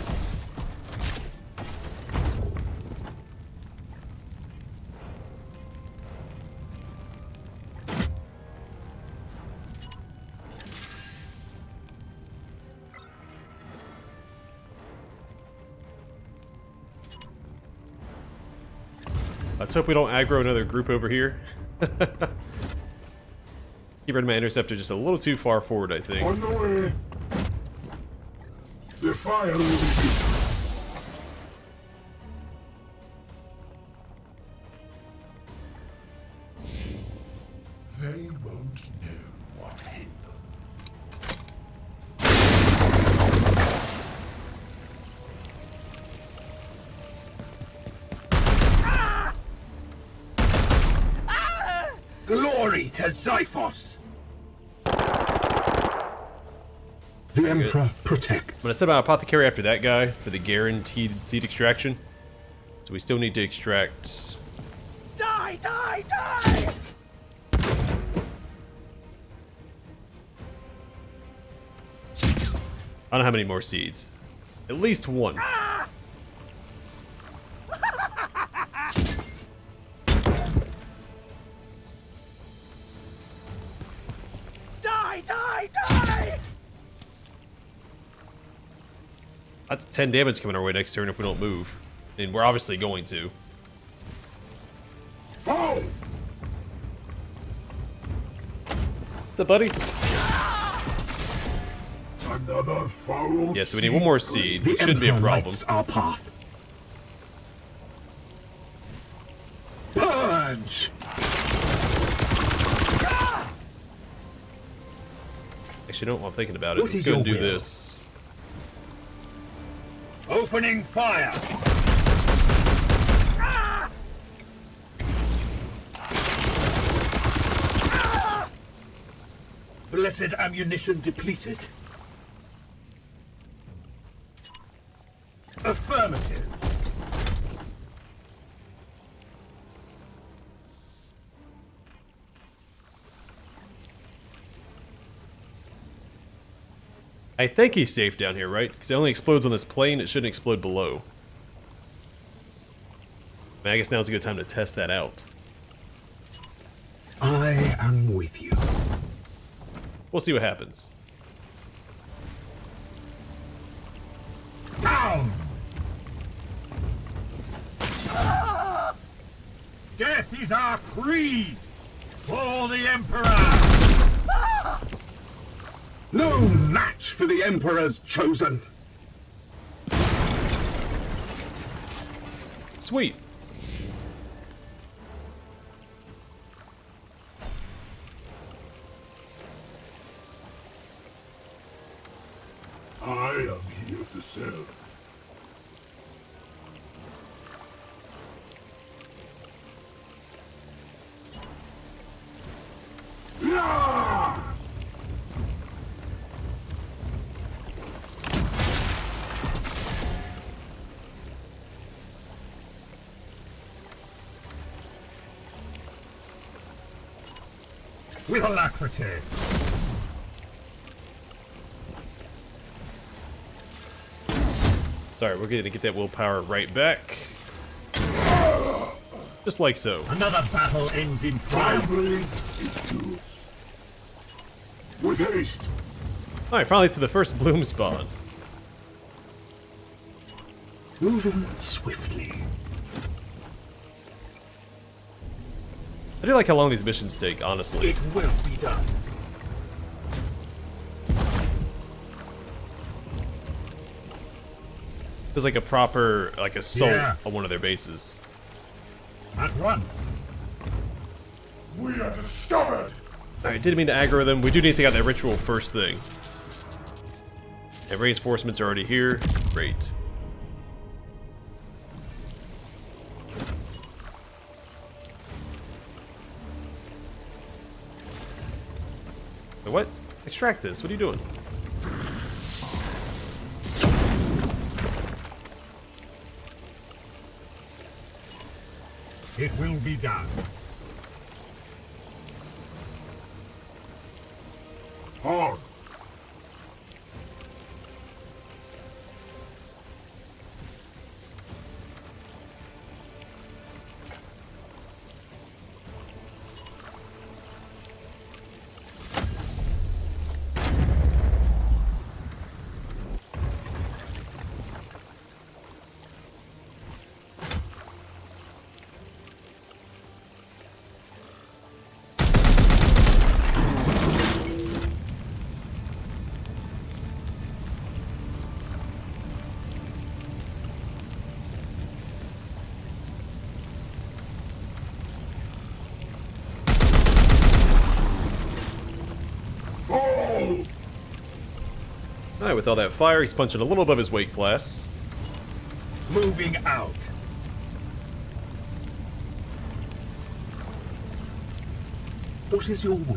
Let's hope we don't aggro another group over here. Keep rid of my interceptor just a little too far forward, I think. On the way. The fire will be. They won't know what hit them. Glory to Xiphos! The Emperor protects. I'm gonna send my apothecary after that guy for the guaranteed seed extraction. So we still need to extract. Die, die, die! I don't know how many more seeds. At least one. Die, die, die! That's 10 damage coming our way next turn if we don't move. And we're obviously going to. Oh! What's up, buddy? Another foul. Yeah, so we need one more seed. Which shouldn't be a problem. Our path. Purge! Actually, no, while I'm thinking about it, What let's is go and your do will? this. Opening fire! Blessed ammunition depleted. Affirmative. I think he's safe down here, right? Because it only explodes on this plane, it shouldn't explode below. I guess now's a good time to test that out. I am with you. We'll see what happens. Down! Death is our creed! For the Emperor! No match for the Emperor's chosen! Sweet. I am here to serve. Yeah! With alacrity! Sorry, we're gonna get that willpower right back. Just like so. Another battle ends in triumph. Finally, it does. With haste. Alright, finally to the first bloom spawn. Moving swiftly. I do like how long these missions take, honestly. It will be done. There's like a proper, like, assault Yeah. on one of their bases. At once. We are discovered. Alright, didn't mean to aggro them. We do need to take out that ritual first thing. And reinforcements are already here. Great. What? Extract this. What are you doing? It will be done. On. Alright, with all that fire, he's punching a little above his weight class. Moving out. What is your will?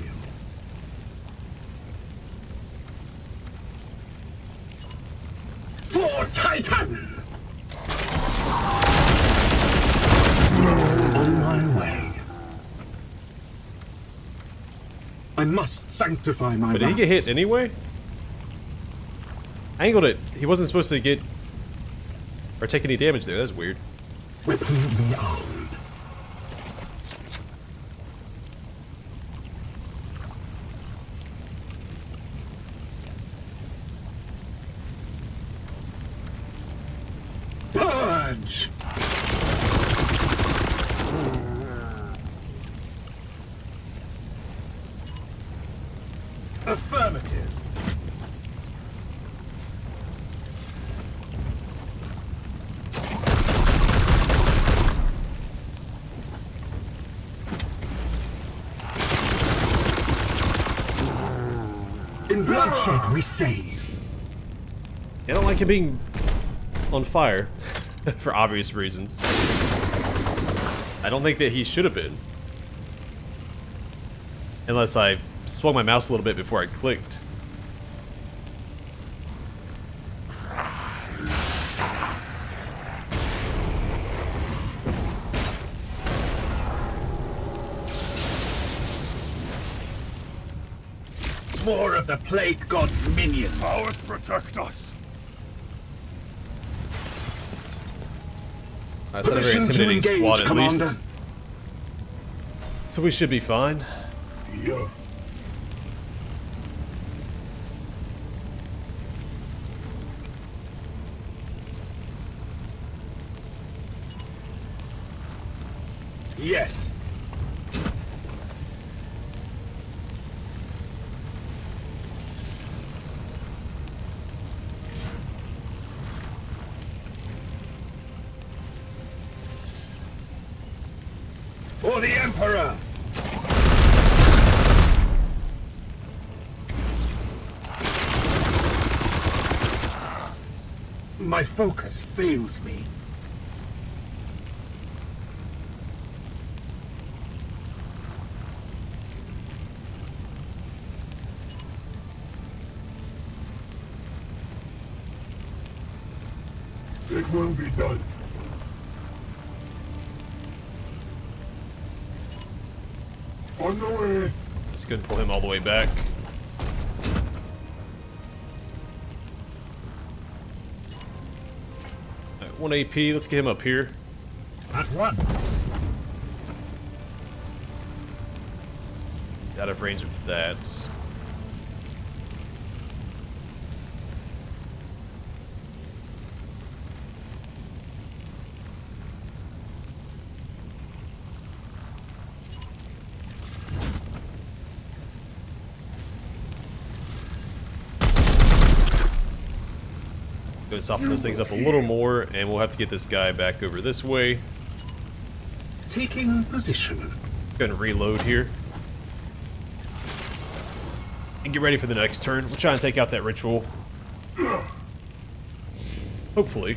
For Titan! On my way. I must sanctify my But did he get hit anyway? I angled it. He wasn't supposed to get or take any damage there. That's weird. Weaponry armed. Purge! Affirmative. In bloodshed we save. I don't like him being on fire for obvious reasons. I don't think that he should have been. Unless I swung my mouse a little bit before I clicked. More of the Plague God's minions. Powers protect us. That's not a very Permission to intimidating engage, squad, at least. Commander. So we should be fine. Yeah. Yes. For the Emperor! My focus fails me. It will be done. On the way. Let's go and pull him all the way back. Alright, 1 AP, let's get him up here. At once. He's out of range of that. Go and soften those things up a little more, and we'll have to get this guy back over this way. Taking position. Go ahead and reload here. And get ready for the next turn. We'll try and take out that ritual. Hopefully.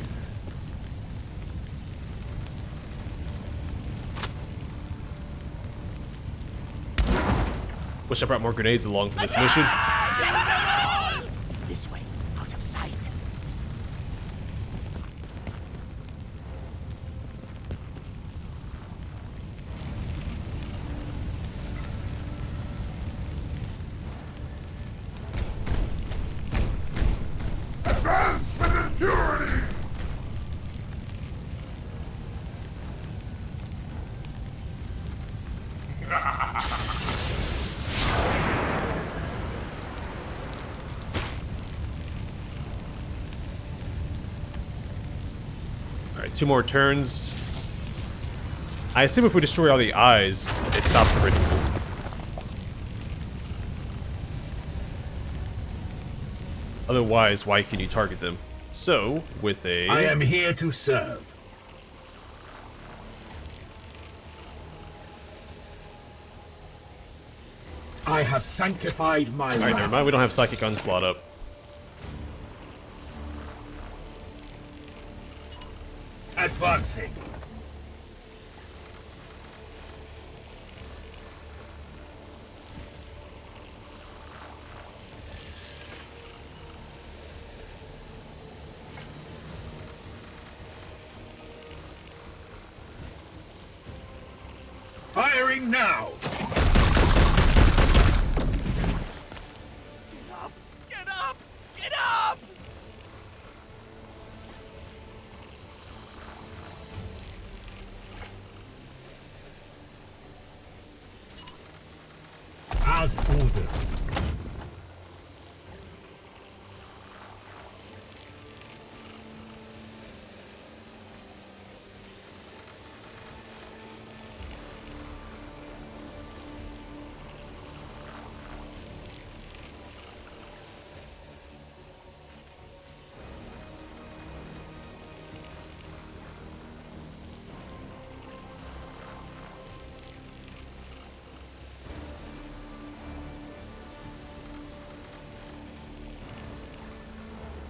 Wish I brought more grenades along for this mission. This way, out of sight. Advance with impurity. Alright, 2 more turns. I assume if we destroy all the eyes, it stops the ritual. Otherwise, why can you target them? So, with a... I am here to serve. I have sanctified my Alright, never wrath. mind, we don't have Psychic Onslaught up. Advancing. Firing now. Get up! Get up! Get up! As ordered.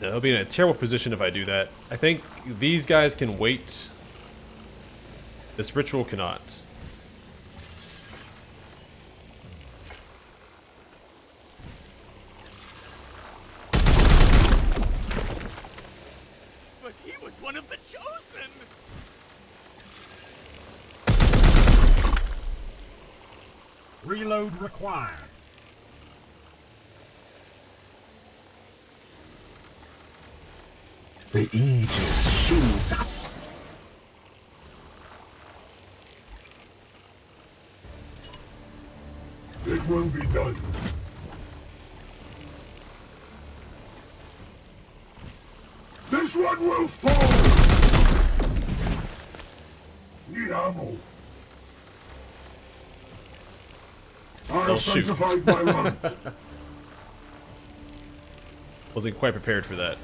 I'll be in a terrible position if I do that. I think these guys can wait. This ritual cannot. listen! Reload required. The Aegis shields us. It will be done. This one will fall! Need ammo. Don't I've shoot. sanctified my lungs. Wasn't quite prepared for that.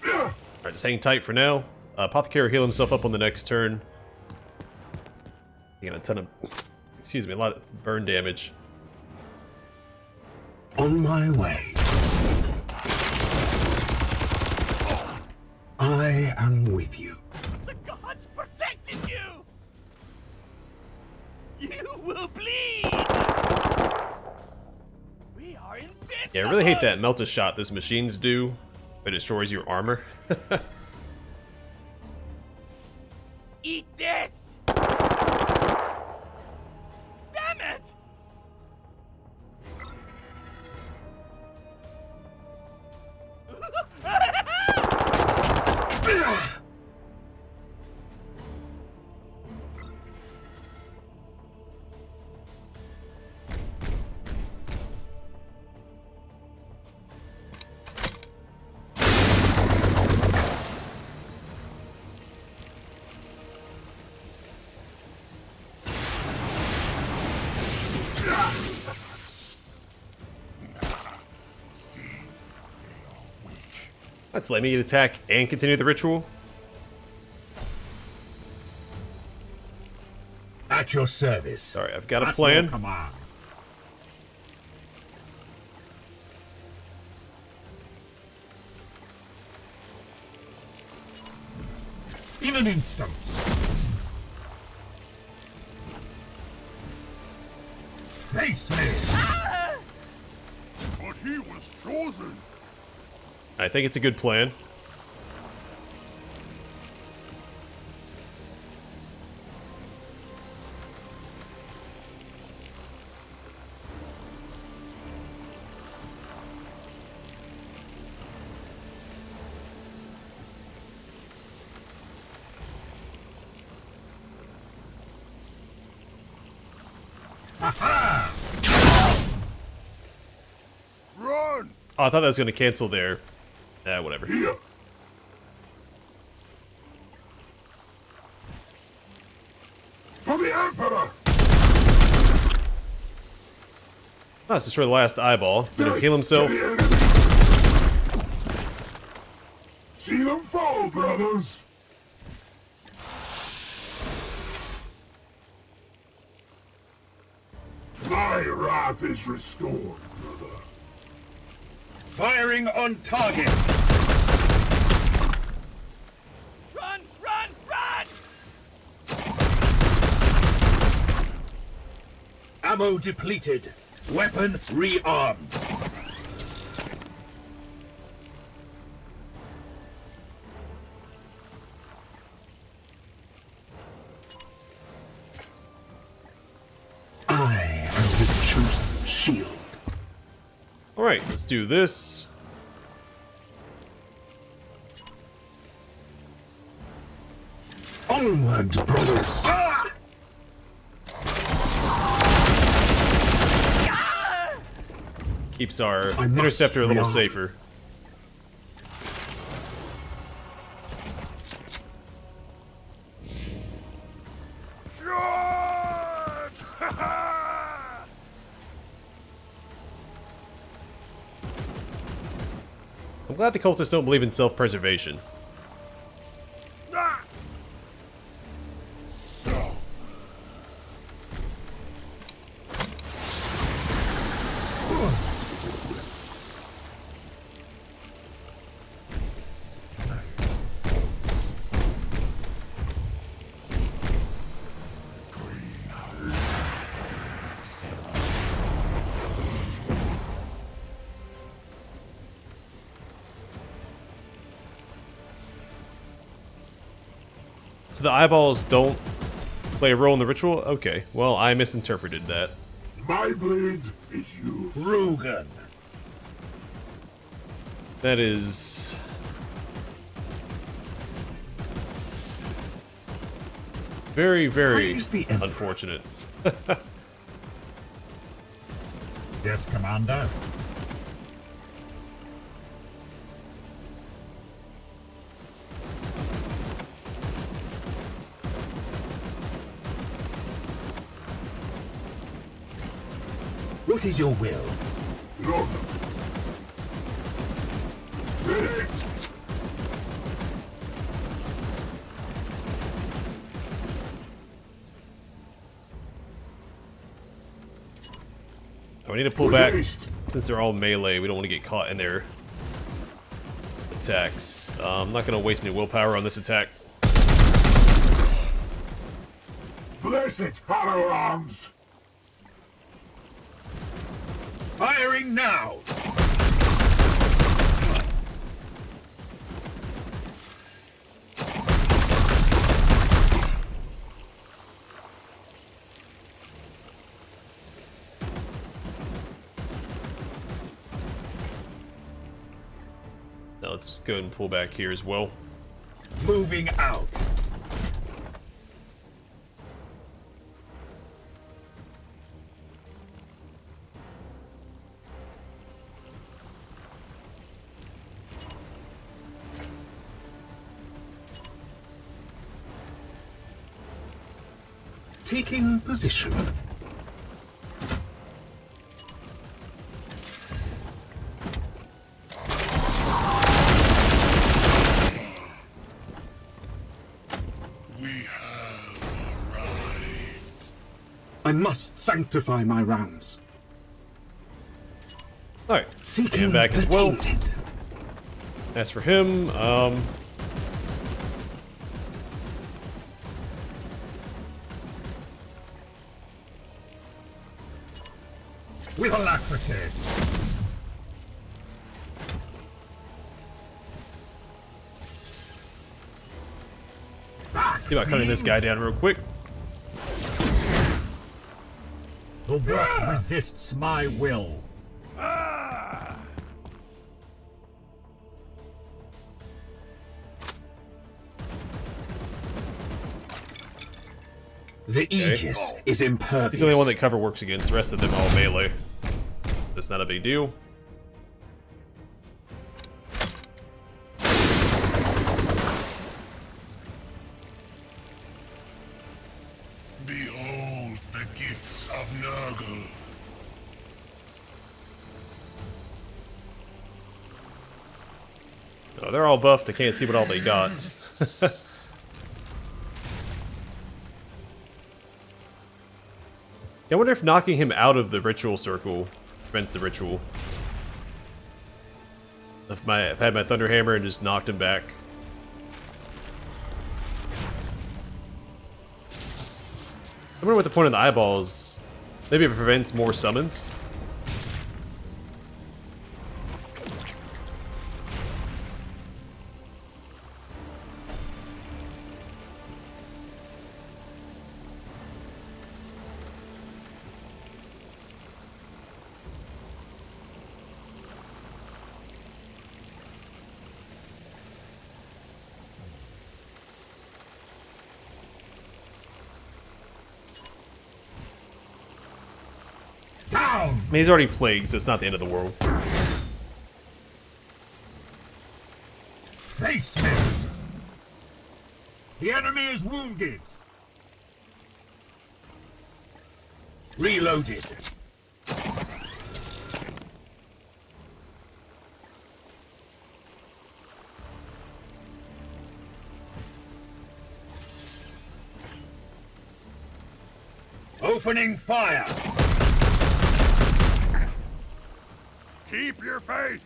Alright, just hang tight for now. Apothecary heal himself up on the next turn. He got a ton of, excuse me, a lot of burn damage. On my way. I am with you. The gods protected you! You will bleed! We are invincible! Yeah, I really hate that melt a shot those machines do. It destroys your armor. Eat this! Damn it! Let's let me attack and continue the ritual. At your service. Sorry, I've got a At plan. your command. In an instant. Face me. But he was chosen. I think it's a good plan. Aha! Run! Oh, I thought that was going to cancel there. Whatever. Here. For the Emperor! Oh, let's destroy the last eyeball. Let him heal himself. To the enemy. See them fall, brothers! My wrath is restored, brother. Firing on target. Run! Run! Run! Ammo depleted. Weapon rearmed. I am his chosen shield. Alright, let's do this. Onward, brothers! Keeps our I must interceptor a little rearm. safer. I'm glad the cultists don't believe in self-preservation. So. So the eyeballs don't play a role in the ritual? Okay, well, I misinterpreted that. My blade is you. Rugen. That is... very, very Praise the Emperor. unfortunate. Yes, Commander. What is your will? Look. Ready? Oh, we need to pull back. Released. Since they're all melee, we don't want to get caught in their attacks. I'm not going to waste any willpower on this attack. Blessed Harrow Arms. Firing now! Now let's go ahead and pull back here as well. Moving out. Taking position. I must sanctify my rounds. Alright, Seeking stand back as the well. tainted. As for him, With alacrity. see about cutting this guy down real quick. The work resists my will. The Aegis is impervious. He's the only one that cover works against. The rest of them all melee. That's not a big deal. Behold the gifts of Nurgle. Oh, they're all buffed. I can't see what all they got. I wonder if knocking him out of the ritual circle prevents the ritual. If I've had my Thunder Hammer and just knocked him back. I wonder what the point of the eyeballs. Maybe it prevents more summons. Down! I mean, he's already plagued, so it's not the end of the world. Face me! The enemy is wounded! Reloaded. Opening fire! Keep your faith!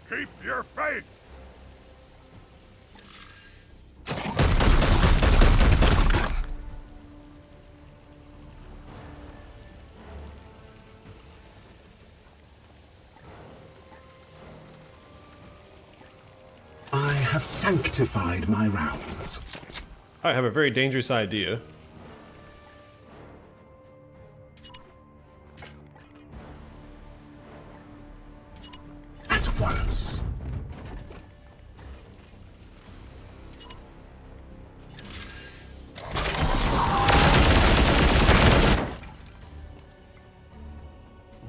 Keep your faith! I have sanctified my rounds. I have a very dangerous idea. At once.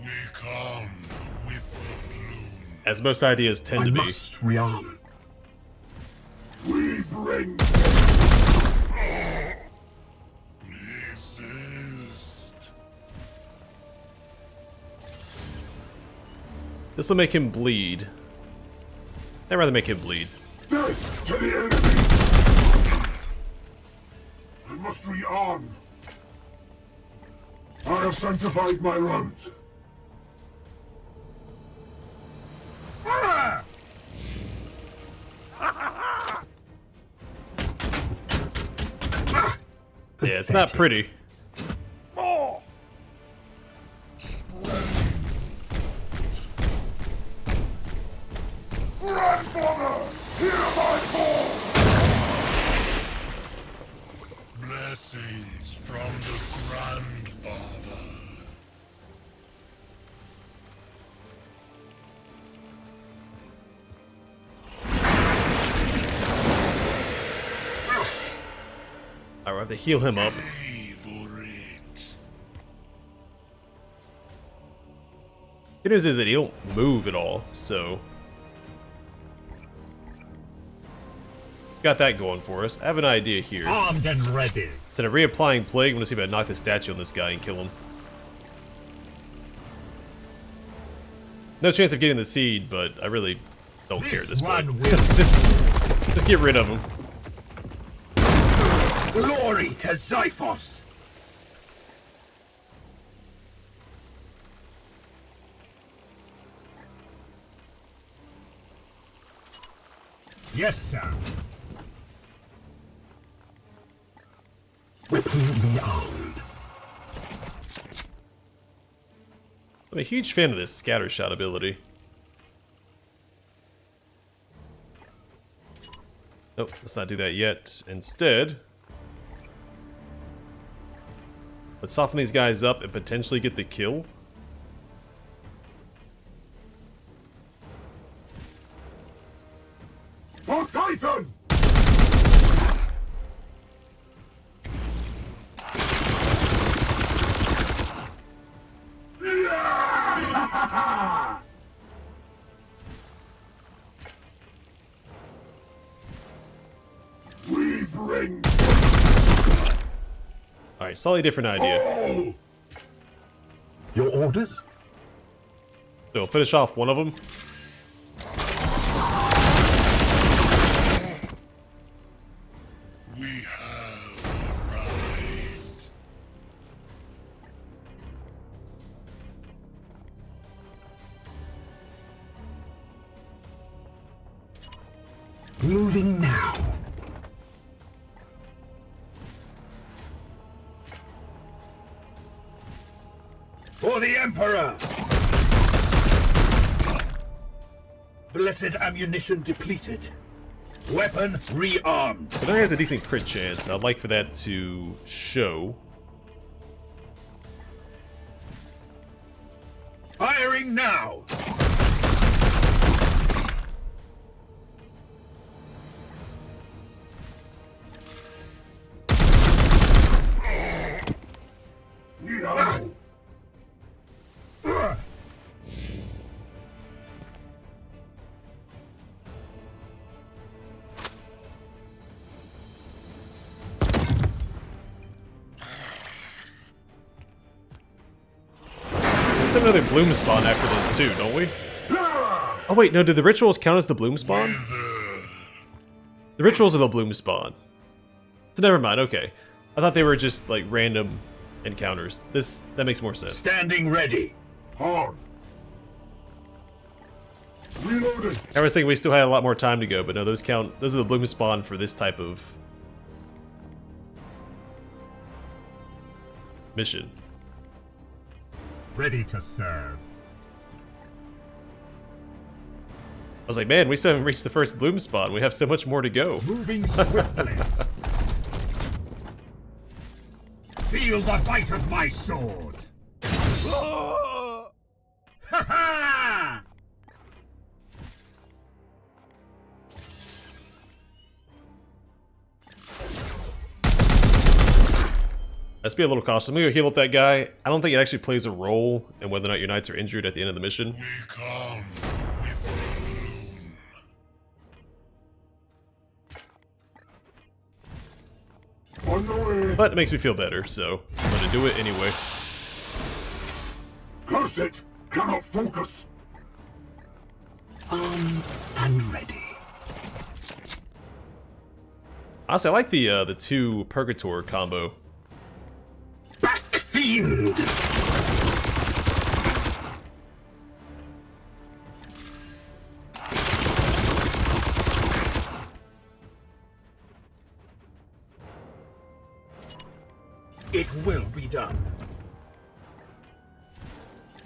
We come with the bloom. As most ideas tend I to be. must rearm. We bring. Resist. This will make him bleed. I'd rather make him bleed. Death to the enemy! I must rearm. I have sanctified my roads. Ah! Yeah, it's not pretty. More! Grandfather, hear my call! Blessings from the grandfather. I will have to heal him up. Favor it. Good news is that he don't move at all, so got that going for us. I have an idea here. Armed and ready. Instead of reapplying plague, I'm gonna see if I can knock the statue on this guy and kill him. No chance of getting the seed, but I really don't care at this point. one will. just get rid of him. Glory to Xiphos! Yes, sir. Weapon rearmed. I'm a huge fan of this scattershot ability. Nope, let's not do that yet. Instead, let's soften these guys up and potentially get the kill. For Titan! Yeah! We bring. Alright, slightly different idea. Your orders? So, finish off one of them. We have arrived. Moving now. For the Emperor! Blessed ammunition depleted. Weapon rearmed. So now he has a decent crit chance. I'd like for that to show. Firing now! No. Let's have another bloom spawn after this too, don't we? Oh wait, no, do the rituals count as the bloom spawn? The rituals are the bloom spawn. So never mind, okay. I thought they were just like random encounters. That makes more sense. Standing ready. Hard. Reloading. I was thinking we still had a lot more time to go, but no, those count. Those are the bloom spawn for this type of mission. Ready to serve. I was like, man, we still haven't reached the first bloom spawn. We have so much more to go. Moving swiftly. Feel the bite of my sword! Ha ha! Let's be a little cautious. I'm gonna go heal up that guy. I don't think it actually plays a role in whether or not your knights are injured at the end of the mission. On the way. But it makes me feel better, so I'm gonna do it anyway. Curse it! Cannot focus. And ready. Honestly, I like the two Purgator combo. Back fiend! It will be done.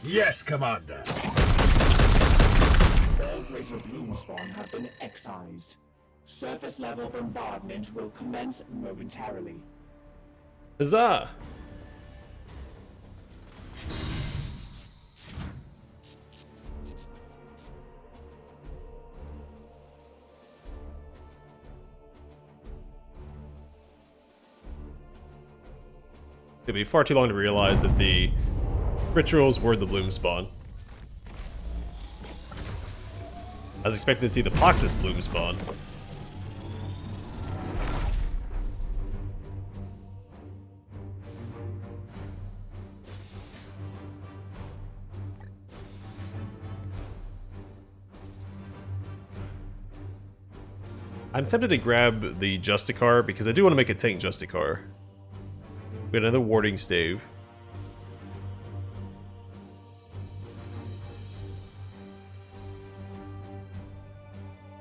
Yes, Commander. All greater bloom spawn have been excised. Surface level bombardment will commence momentarily. Huzzah! It'd be far too long to realize that the rituals were the bloom spawn. I was expecting to see the Poxus bloom spawn. I'm tempted to grab the Justicar because I do want to make a tank Justicar. We got another warding stave.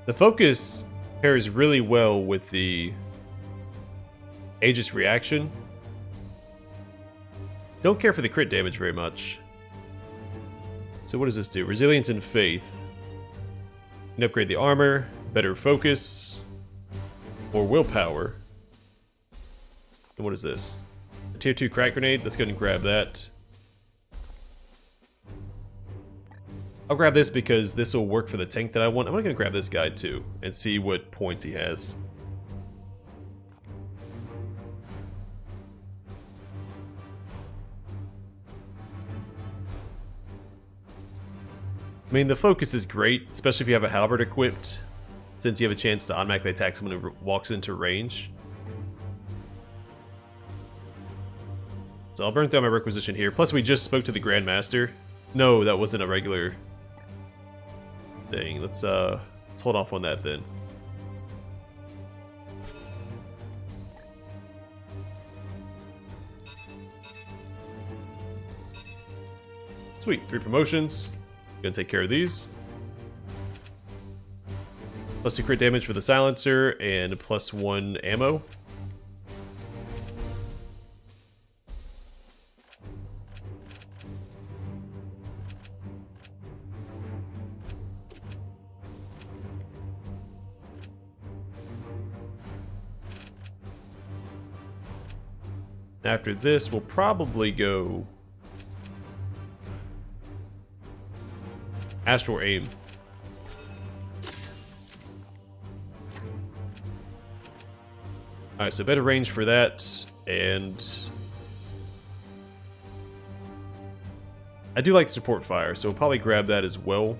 The focus pairs really well with the Aegis reaction. Don't care for the crit damage very much. So what does this do? Resilience and Faith. You can upgrade the armor, better focus, or willpower. And what is this? A tier 2 crack grenade. Let's go ahead and grab that. I'll grab this because this will work for the tank that I want. I'm going to grab this guy too and see what points he has. I mean, the focus is great, especially if you have a halberd equipped, since you have a chance to automatically attack someone who walks into range. So I'll burn through my requisition here. Plus, we just spoke to the Grandmaster. No, that wasn't a regular thing. Let's hold off on that then. Sweet, 3 promotions. Gonna take care of these. +2 crit damage for the silencer and +1 ammo. After this, we'll probably go Astral Aim. Alright, so better range for that, and I do like support fire, so we'll probably grab that as well.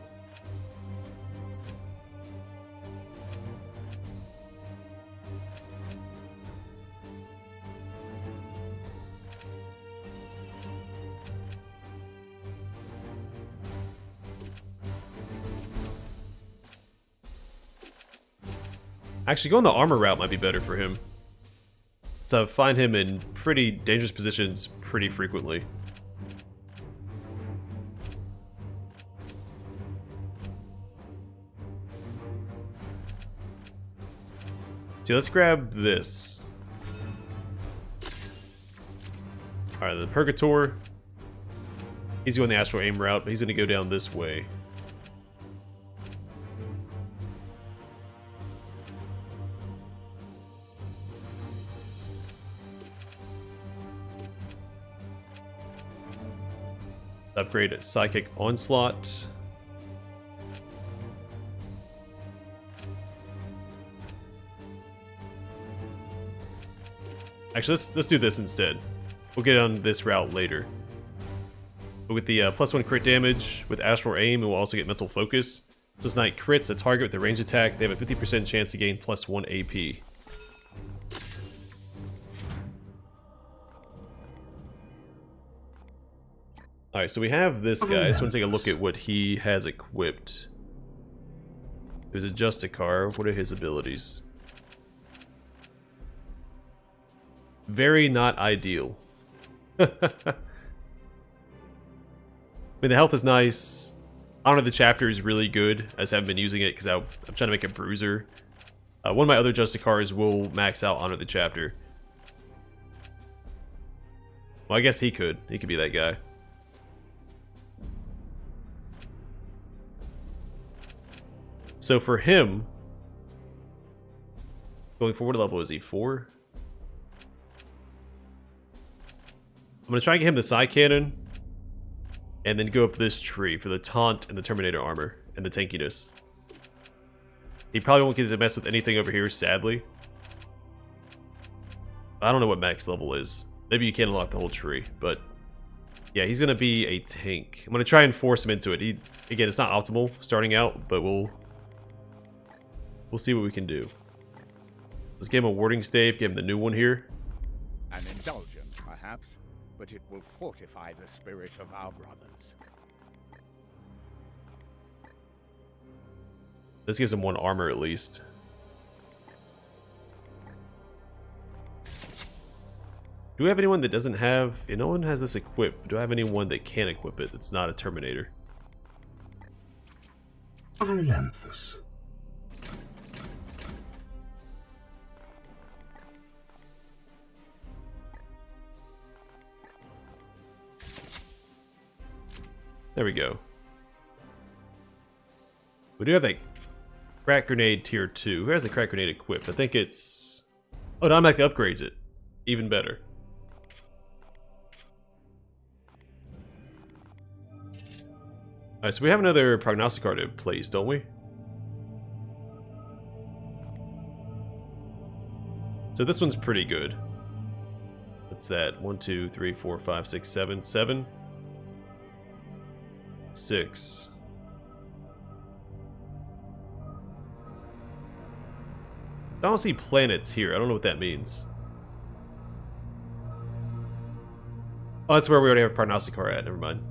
Actually, going the armor route might be better for him. So I find him in pretty dangerous positions pretty frequently. So let's grab this. Alright, the Purgator. He's going the Astral Aim route, but he's going to go down this way. Upgrade a Psychic Onslaught. Actually, let's do this instead. We'll get on this route later. But with the +1 crit damage, with Astral Aim, and we'll also get Mental Focus. This Knight crits a target with a ranged attack. They have a 50% chance to gain +1 AP. Alright, so we have this guy. I just want to take a look at what he has equipped. There's a Justicar. What are his abilities? Very not ideal. I mean, the health is nice. Honor the Chapter is really good. I just haven't been using it because I'm trying to make a bruiser. One of my other Justicars will max out Honor the Chapter. Well, I guess he could. He could be that guy. So for him, going forward, level is he 4? I'm going to try and get him the Psy Cannon, and then go up this tree for the Taunt and the Terminator Armor, and the Tankiness. He probably won't get to mess with anything over here, sadly. I don't know what max level is. Maybe you can't unlock the whole tree, but yeah, he's going to be a tank. I'm going to try and force him into it. Again, it's not optimal starting out, but we'll see what we can do. Let's give him a Warding Stave, give him the new one here. An indulgence, perhaps, but it will fortify the spirit of our brothers. This gives him 1 armor at least. Do we have anyone that doesn't have... Yeah, no one has this equipped. Do I have anyone that can equip it that's not a Terminator? Ilanthus. There we go. We do have that Crack Grenade tier 2. Who has the Crack Grenade equipped? I think it's... Oh, Dominic upgrades it. Even better. Alright, so we have another Prognosticar to place, don't we? So this one's pretty good. What's that? 1, 2, 3, 4, 5, 6, 7. 7? 6. I don't see planets here. I don't know what that means. Oh, that's where we already have Prognosticar at. Never mind.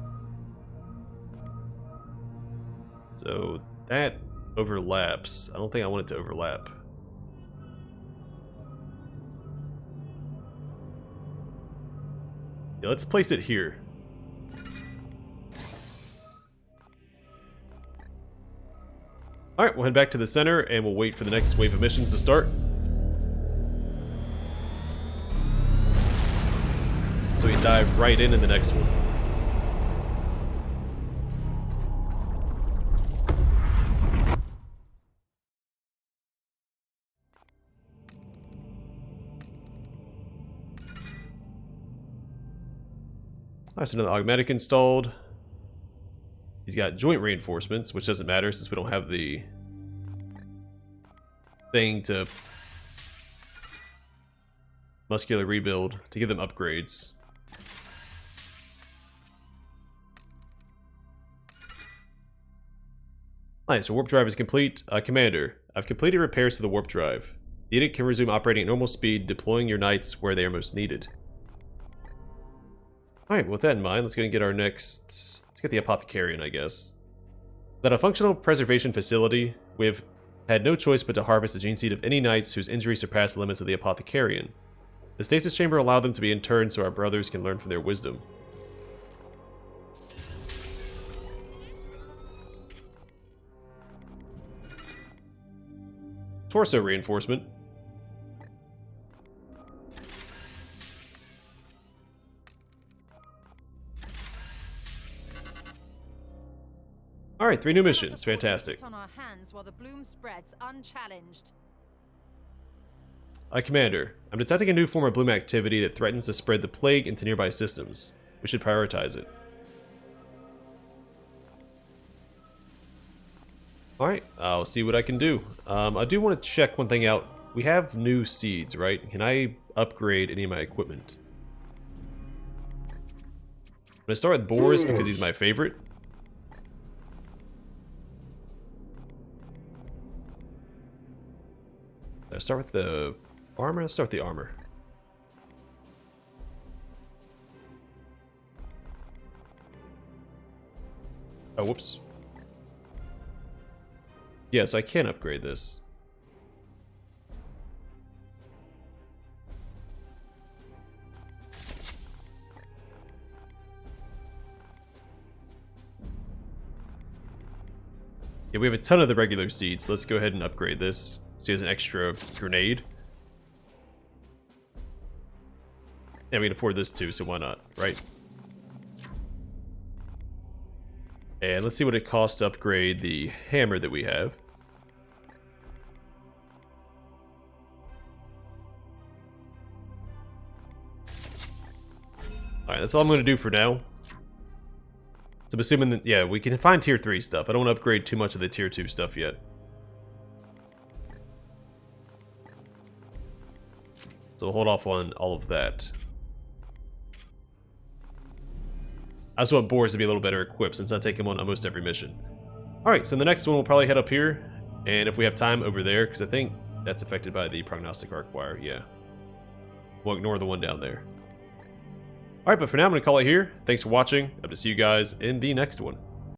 So that overlaps. I don't think I want it to overlap. Yeah, let's place it here. Alright, we'll head back to the center and we'll wait for the next wave of missions to start. So we can dive right in the next one. Alright, so another Augmetic installed. He's got joint reinforcements, which doesn't matter since we don't have the thing to muscular rebuild to give them upgrades. Alright, so warp drive is complete. Commander, I've completed repairs to the warp drive. The unit can resume operating at normal speed, deploying your knights where they are most needed. Alright, with that in mind, let's go and get our next... Let's get the Apothecarian, I guess. Without a functional preservation facility, we have had no choice but to harvest the gene seed of any knights whose injuries surpass the limits of the Apothecarian. The stasis chamber allowed them to be interned so our brothers can learn from their wisdom. Torso reinforcement. Alright, 3 new missions. Fantastic. On our hands while the bloom spreads unchallenged. Commander, I'm detecting a new form of bloom activity that threatens to spread the plague into nearby systems. We should prioritize it. Alright, I'll see what I can do. I do want to check one thing out. We have new seeds, right? Can I upgrade any of my equipment? I'm going to start with Boris because he's my favorite. Let's start with the armor. Let's start with the armor. Oh, whoops. Yeah, so I can upgrade this. Yeah, we have a ton of the regular seeds. So let's go ahead and upgrade this. So he has an extra grenade. Yeah, we can afford this too, so why not, right? And let's see what it costs to upgrade the hammer that we have. Alright, that's all I'm going to do for now. So I'm assuming that, yeah, we can find tier 3 stuff. I don't want to upgrade too much of the tier 2 stuff yet. So we'll hold off on all of that. I just want Boris to be a little better equipped since I take him on almost every mission. Alright, so the next one we'll probably head up here. And if we have time over there, because I think that's affected by the prognostic arc wire, yeah. We'll ignore the one down there. Alright, but for now I'm going to call it here. Thanks for watching. Hope to see you guys in the next one.